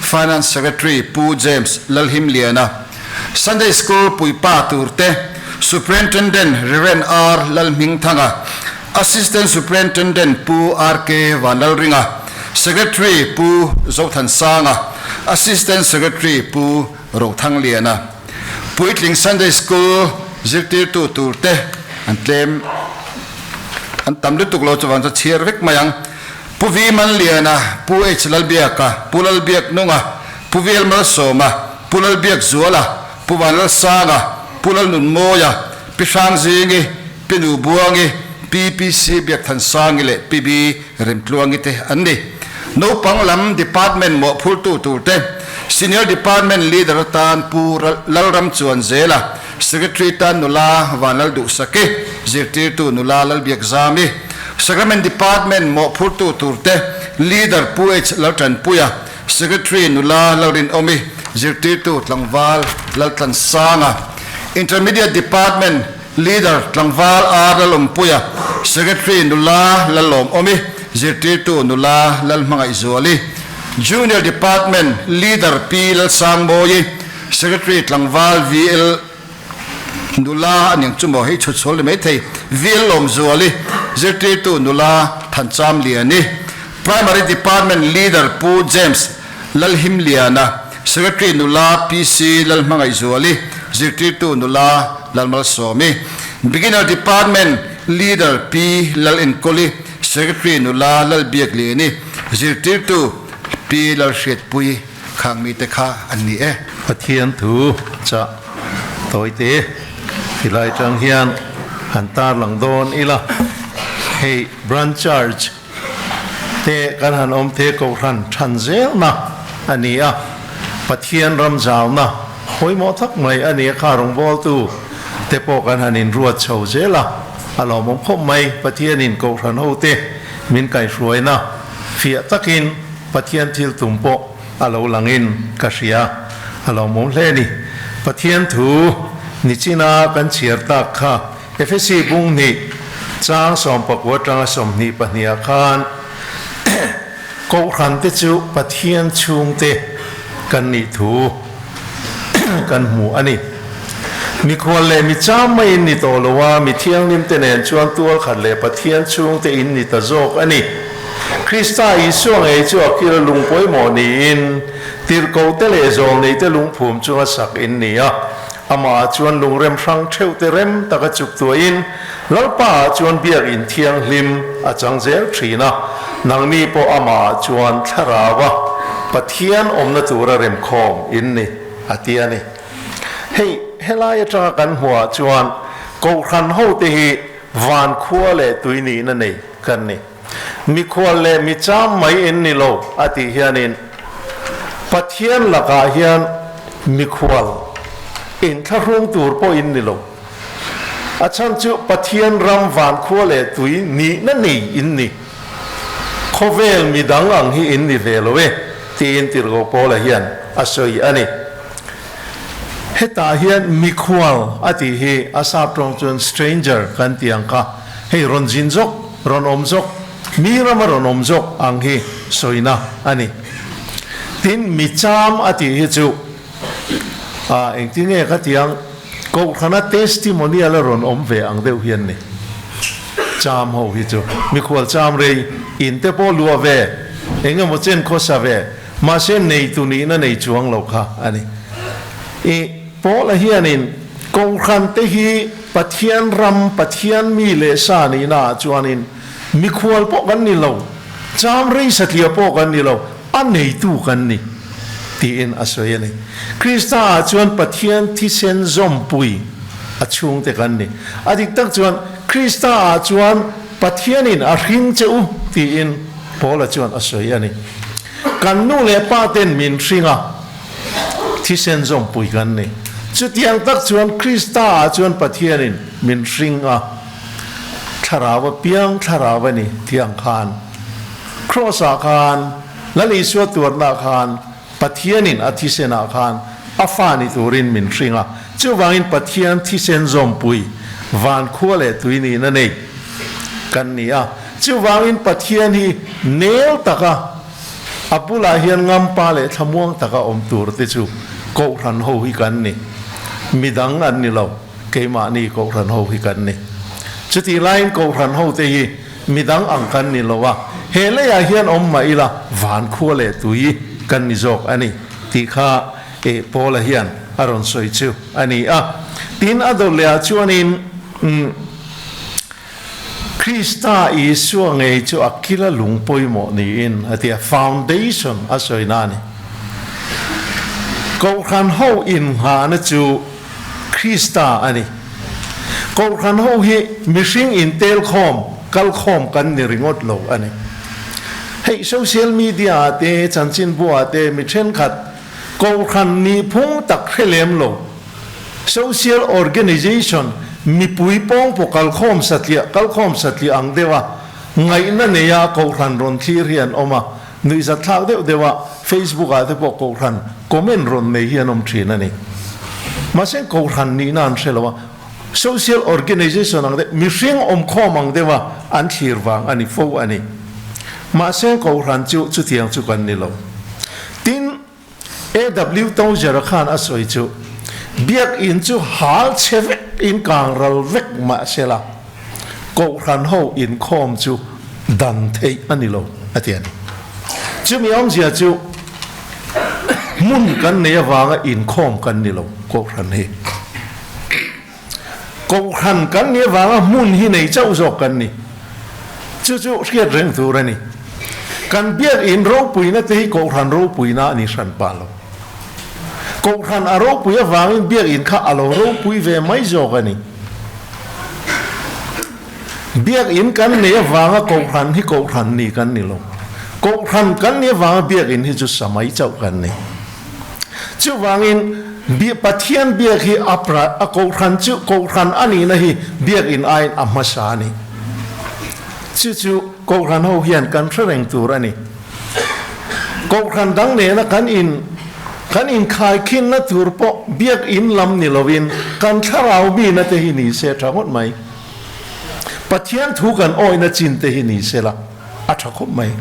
Finance Secretary ปูเจมส์ลลหิมเลียนะ Sunday School ปุยป้าตูร์เต Superintendent Reverend R ลลมิงทัง Assistant Superintendent ปูอาร์เกวันลลริง Secretary ปูโจทันสาง Assistant Secretary ปูโรทังเลียนะปุยลิง Sunday School จิตติตูตูร์เตอันเต็มอันตำดุตุกโลจวันจะเชียร์เวกมายังปูวีมันเลียนะปูเอชลลเบียกะปูลลเบียกนุงะปูวีเอลมัลโซมาปูลลเบียกซัวละปูวันลสางะปูลลนุนโมยะปิช่างซิงปินูบวงPPC เบียกทันสางเลยปีบีเริมตลวงเตอันนี้นูปังลำ Department หมอพูดตัวเต Senior Department Leader ตานปูลลรำจวนเจละ Secretary ตานนุลาวันลดุสกิเจติตูนุลาลเบียกซามี Sacrament Department หมอพูดตัวเต Leader ปูเอชลจันปุยา Secretary นุลาลรินอมิเจติตูตลังวาลลตันสาง Intermediate Department Leader ตลังวาลอาร์ลลมปุยา Secretary นุลาลลมอมิเจติตูนุลาลลมังไอซัวลี Junior Department Leader ปีลสังโมย Secretary ตลังวาล VL นุลาอันยังจุ่มบอกให้ชุดโซลไม่เท VL ลมซัวลีเจติตูนุลาทันจามเลียนี่ Primary Department Leader ปูเจมส์ลลหิมเลียนะ Secretary นุลา PC ลลมังไอซัวลีเจติตูนุลาลลมัลโซมี Beginner Department Leader ปีลลอินโกลี Secretary นุลาลลเบียกเลียนี่เจติตูปีลลเชียดปุยข้างมีแต่ข้าอันนี้ประเทียนถูจะตัวเตะที่ไรจังเฮียนหันตาหลังโดนอีละให้ branch charge เตะกันหันอมเทกรันทันเซลนะอันนี้ประเทียนรำจาวนะหอยหมอทักไม่อันนี้ข้ารงบอลตูเตะปกันหันอินรัวเฉาเจละอารมณ์มพบไม่ประเทียนอินกรันโฮเตมินไก่สวยนะเฟียตักินประเทียนทิลตุ่มโปอาเราหลังอินกษยาอาเรามองเล่นี่ประเทียนถูนิจินากันเชียร์ตักค่ะเอฟซีบุ้งนี่จ้างสมปกวดจ้างสมนี่ปนิยาคานกูรันเตจูประเทียนชุงเตกันนี่ถูกันหมูอันนี้มีคนเลยมีจ้าไม่อินนี่โตลว่ามีเที่ยงนิมเตเนนชวนตัวขัดเลยประเทียนชุงเตอินนี่ตะโจกอันนี้คริสต์อีส่วนไอ้ชั่วกิลลุงป่วยหมอนี่ตีร์กูเตเลโซนนี่เตลุงภูมิชัวสักอินนี่อามาชวนลุงเร็มฟังเทวเตเร็มตะกจุกตัวอินแล้วป้าชวนเบียกอินเทียงลิมอาจังเซลทรีนะนางมีพออามาชวนทราวะปะเทียนอมนตัวเร็มคอมอินนี่อาเตียนี่เฮ้เฮลายจังกันหัวชวนกูขันหูตีวันขั้วเลตุยนี่นั่นเองกันนี่มีควรเลยมีจ้าไม่อินนี่โลอติเฮียนินปัทเทียนละกาเฮียนมีควรอินทารุ่งตูร์ปอินนี่โลอาจารย์จุปัทเทียนรำวันควรเลยตุยนี่นั่นนี่อินนี่ขเวลมีดังอังฮีอินนี่เวลเวตีอินติรโกโปละเฮียนอาศัยอันนี้เ heta hian mikhwal ati hi asap tong chun stranger kan tiang ka hei ron jin jok ron om jok mirama ron om jok ang hi soina ani tin micham ati hi chu engtinge ka tiang ko khana testimonial ron om ve ang deuh hian ni cham ho hi chu mikhwal cham rei in te po lua ve enga mo chen kho sa ve ma se nei tu ni na nei chuang lo kha ani e po la hianin ko khan te hi pathian ram pathian mi le sa ni na chuanin mikhwal po kan ni lo cham rei satlia po kan ni lo an nei tu kan ni ti in asoya ni krista chuan pathian thi sen zom pui achung te kan ni adik tak chuan krista chuan pathianin a hring cheu ti in pola chuan asoya ni kan nu le pa ten min hringa thi sen zom pui kan ni chu tiang tak chuan krista chuan pathianin min hringa tharawa piang tharawa ni tiang khan cross a khan lali so tur na khan pathianin athi sena khan afani turin min hringa chu wangin pathian thi sen zom pui van khole tuini na nei kan ni a chu wangin pathian hi nel taka apula hian ngam pa le thamuang taka om tur te chu ko ran ho hi kan ni midang an ni lo keima ni ko ran ho hi kan ni chuti line ko ran ho te hi midang ang kan ni lo wa hele ya hian om mai la van khole tui kan ni jok ani ti kha e pola hian aron soi chu ani a tin adolya chuanin krista isu ngei chu akila lungpoi mo ni in atia foundation asoi nani ko khan ho in ha na chu krista ani ko khan ho hi mishing in tel khom kal khom kan ni ringot lo ani hei social media te chanchin bua te mi then khat ko khan ni phung tak khelem lo social organization mi pui pong po kal khom satlia ang dewa ngai na ne ya ko khan ron thlir hian oma nui za thak dewa facebook a te po ko khan comment ron nei hian om thina ni ma sen ko khan ni nan shelawa social organization ang de mi hring om khom ang dewa an thir wang ani fo ani ma sen ko khan chu tiang chu kan ni lo tin aw to jara khan asoi chu biak in chu hal cheve in kang ral vek ma sela ko khan ho in khom chu dan thei ani lo atian chu mi om zia chu mun kan ne wanga in khom kan ni lo ko khan he ko khan kan ne wanga mun hi nei chau zo kan ni chu riat reng tu ra ni kan biak in ro pui na te ko khan ro pui na ni san pa lo ko khan aro pui wangin biak in kha alo ro pui ve mai zo ka ni biak in kan ne wanga ko khan hi ko khan ni kan ni lo ko khan kan ne wanga biak in hi chu samai chau kan ni chu wangin bi pathian biak hi apra a ko khan chu ko khan ani na hi biak in ain amasa ni chu ko khan ho hian kan threng tur ani ko khan dang ne na kan in khai khin na tur po biak in lam ni lovin kan tharau bi na te hi ni se thamot mai pathian thu kan oi na chin te hi ni se la a thakop mai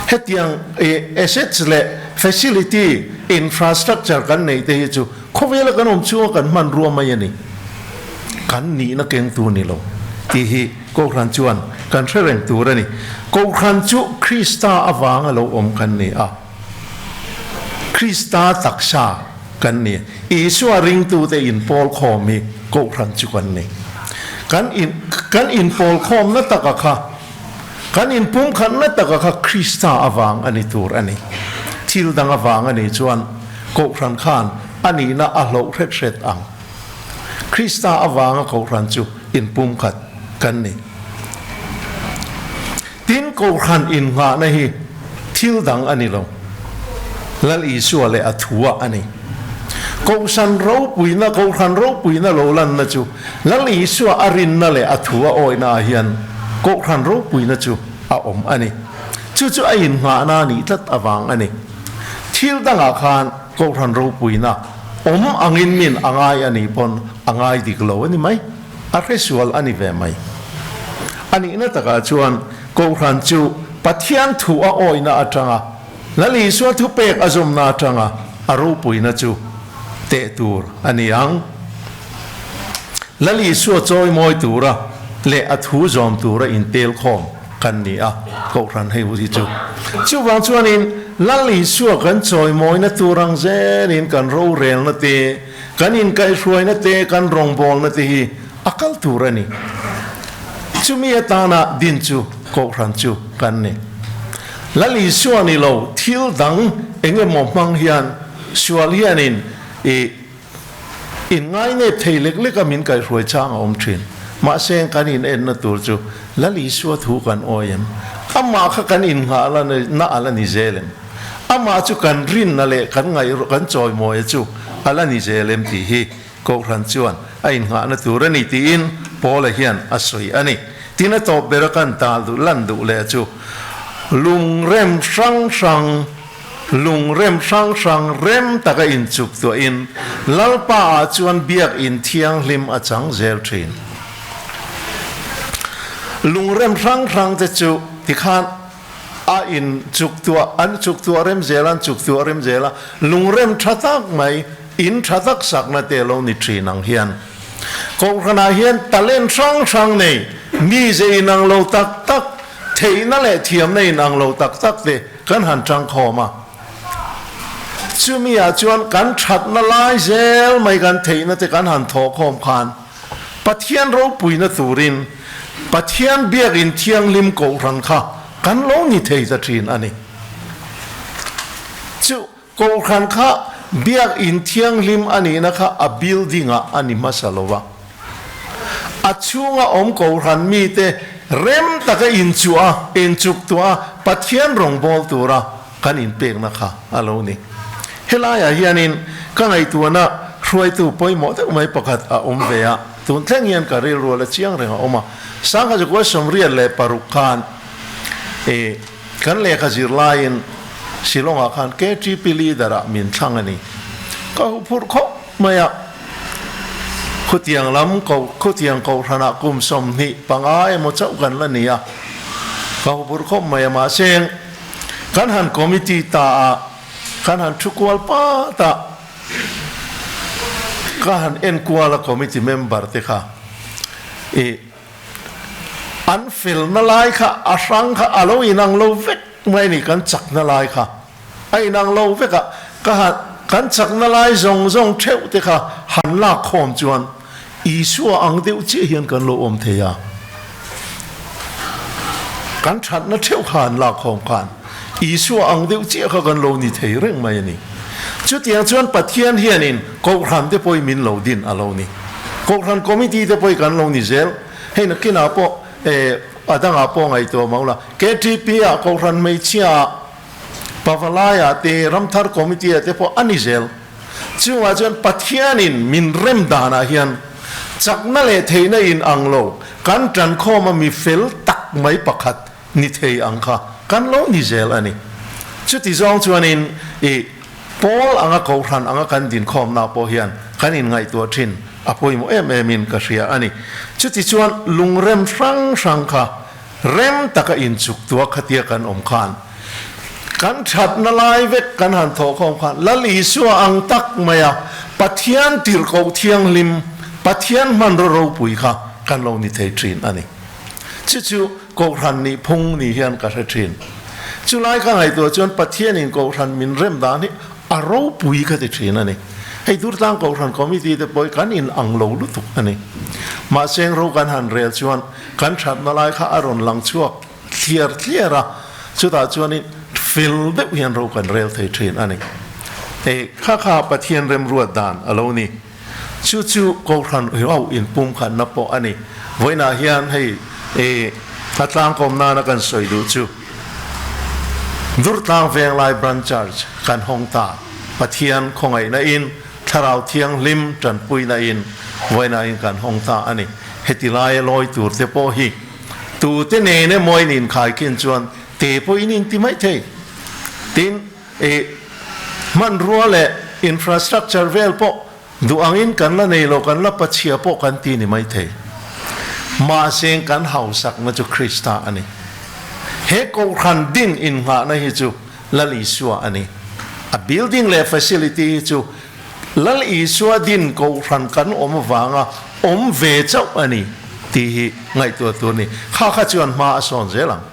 hetiang assets le facility infrastructure kan nei te hi chu khowela kan om chu kan man ruam mai ani kan ni na keng tu ni lo ti hi ko khan chuan kan threng tur ani ko khan chu krista awanga lo om kan ni a krista taksha kan ni isua ring tu te in pol khomi ko khan chu kan ni kan in pol khom na taka kha kan in pum khan na taka kha krista awang ani tur ani thil dang awang ani chuan ko khan khan ani na a lo ret ang krista awanga ko khan chu in pum khat kan ni tin ko khan in nga na hi thil dang ani lo lal isua le athua ani ko san ro pui na ko khan ro pui na lo lan na chu lal isua arin na le athua oi na hian ko khan ro pui na chu a om ani chu a in nga na ni tlat awang ani thil danga khan ko khan ro pui na angin min angai ani pon angai diklo ani mai a ritual ani ve mai ani na taka chuan ko ran chu pathian thu a oina atanga lali so thu pek azum na atanga aro puina chu te tur ani ang lali so choi moi tura le athu zom tura in tel khom kan ni a ko ran hei hu chu wang chuan in lali so kan choi moi na turang zerin kan ro rel na te kan in kai hruai na te kan rong bol na te hi akal turani chu mi atana din chu ko ran chu kan ni lali so ni lo thil dang enge mo mang hian sual hian in ngai ne thei lek lek a min kai hruai chang om thin ma seng kan in en na tur chu lali so thu kan oyem ama kha kan in ha la na ala ni zelem ama chu kan rin na le kan ngai kan choi mo e chu ala ni zelem ti hi ko ran chuan a in ha na tur ani ti in pol hian a soi ani tina to ber kan tal du lan du le chu lung rem sang rem taka in chuk to in lalpa chuan biak in thiang hlim a chang zel thin lung rem sang te chu ti khan a in chuk to rem zelan chuk to rem zela lung rem thatak mai in thatak sak na te lo ni thin ang hian ko khana hian talen sang nei mi ze inang lo tak thei na le thiam nei nang lo tak te kan han chang khoma chu mi a chuan kan that na lai zel mai kan thei na te kan han tho khom khan pathian ro pui na turin pathian biak in thiang lim ko ran kha kan lo ni thei za thin ani chu ko khan kha biak in thiang lim ani na kha a building a ani masalowa a chunga om ko ran mi te rem taka in chua in chuk tua pathian rong bol tura kan in pek na kha alo ni helaya hianin kangai tuana hruai tu poimo te umai pakhat a ve a tun thleng hian ka rel ro la chiang renga oma sanga jo ko somrial le parukan kan le kha zir lain silonga khan ke tripili dara min thangani ka phur kho maya khutiang lam ko khutiang ko thana kum som ni pangai mo chau kan la nia ka phur kho maya ma seng kan han committee ta kan han thukwal pa ta kan en kwala committee member te kha an fil na lai kha asang kha alo inang lo vek mai ni kan chak na lai kha ai nang lo vek ka kan chak na lai zong theu te kha han la khom chuan isu ang deu chi hian kan lo om the ya kan that na theu khan la khom khan isu ang deu chi kha kan lo ni thei reng mai ni chu tiang chuan pathian hianin ko ram te poi min lo din alo ni ko ram committee te poi kan lo ni zel he na kina po adanga po ngai to maula KTP a ko ram mai chia pavalaya te ramthar committee te po anizel chu wa chuan pathianin min rem dana hian chakna le theina in anglo kan tran khoma mi fel tak mai pakhat ni thei angkha kan lo ni zel ani chu ti zong chuanin Paul anga ko ran anga kan din khom na po hian kan in ngai to thin apoi mo min ka ria ani chu ti chuan lungrem sang kha rem taka in chuk tua khatia kan om khan kan that na lai vek kan han tho khom khan lali suwa ang tak maya pathian tir ko thiang lim pathian man ro pui kha kan lo ni thei thin ani chu ko ran ni phung ni hian ka sa thin chu lai ka ngai to chuan pathian in ko ran min rem da ni aro pui ka te thin ani hei dur tang ko ran committee te poi kan in ang lo lu tuk ani ma seng ro kan han rel chuan kan that na lai kha aron lang chuak clear chu ta chuan in fil de hian ro kan rel thei thin ani kha pathian rem ruat dan alo ni chu ko ran au in pum khan na po ani voina hian hei atlang kom na kan soi du chu dur tang veng lai branch church kan hong ta pathian khongai na in tharau thiang lim tran pui na in voina in kan hong ta ani hetilai loi tur te po hi tu te ne moi nin khai kin chuan te po in ti mai the tin man ruale infrastructure vel po duangin kan la nei lo kan la pachia po kan ti ni mai the ma seng kan hausak na chu Krista ani he ko khan din in nga na hi chu lali suwa ani a building le facility chu lali suwa din ko khan kan om wanga om ve chau ani ti hi ngai tu ni kha chuan ma son zelang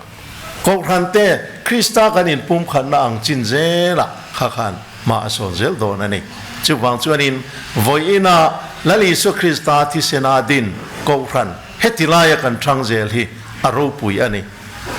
ko khan te Krista kan in pum khan na ang chin zela khan ma son zel don ani chu wang chuan in voina lali su Krista thi sena din ko khan hetilaya kan thang zel hi aro pui ani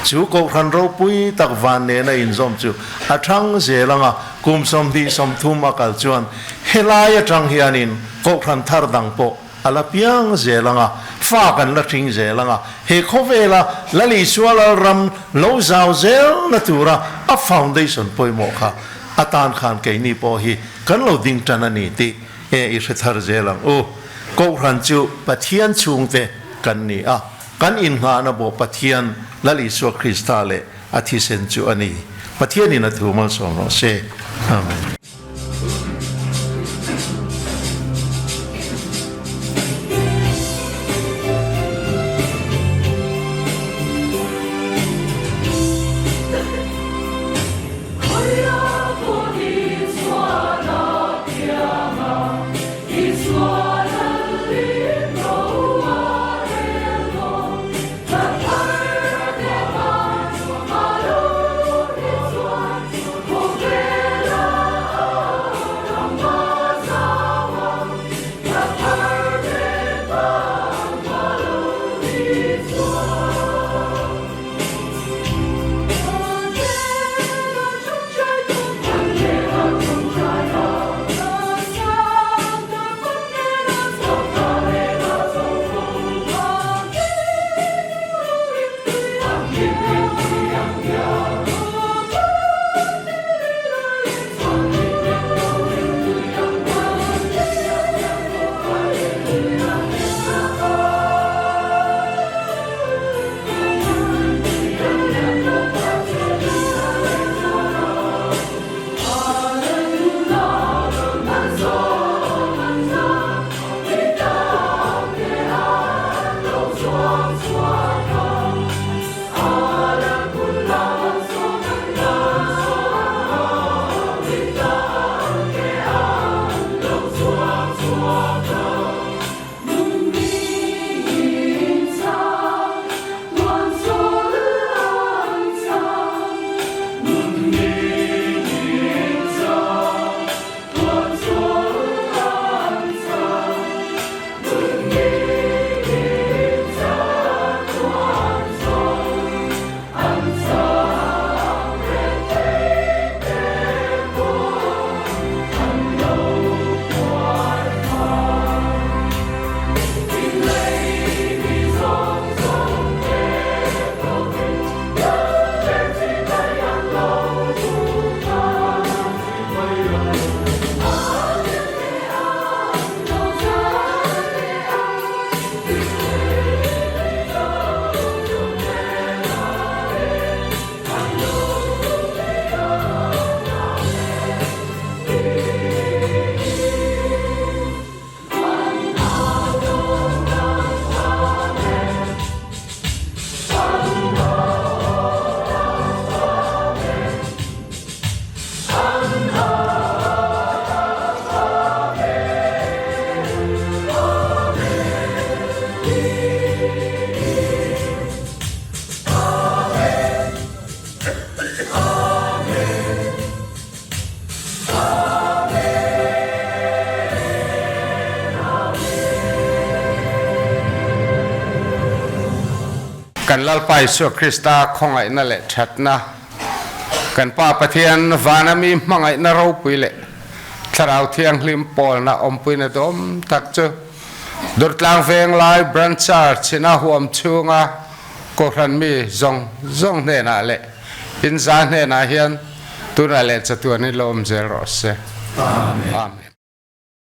chu ko khan ro pui tak van ne na in zom chu a thang zelanga kum som di som thum akal chuan helaya thang hianin ko khan thar dang po ala piang zelanga fa kan la thing zelanga he khovela lali suala ram lo zau zel natura a foundation poi mo kha atan khan ke ni po hi kan lo ding tan ani ti e I thar zelang o ko khan chu pathian chung te kan ni a kan in nga na bo pathian lali su Krista le athi sen chu ani pathian in athu mal song ro se amenกันลัลไปสุคริสตาคงไงนั่นแหละชัดนะกันป้าประเทียนวานามีมังไงน่ารู้ปุยเละถ้าเราเที่ยงลิมปอลนะอมปุยนะดมตักเจอดุดลางเฟงไลบรันชาร์ชินะหัวมชูงะก็รันมีจงเนี่ยนะเละอินซานเนี่ยนะเฮียนตัวนั่นแหละจะตัวนี้ลมเจรอสเซอาเมน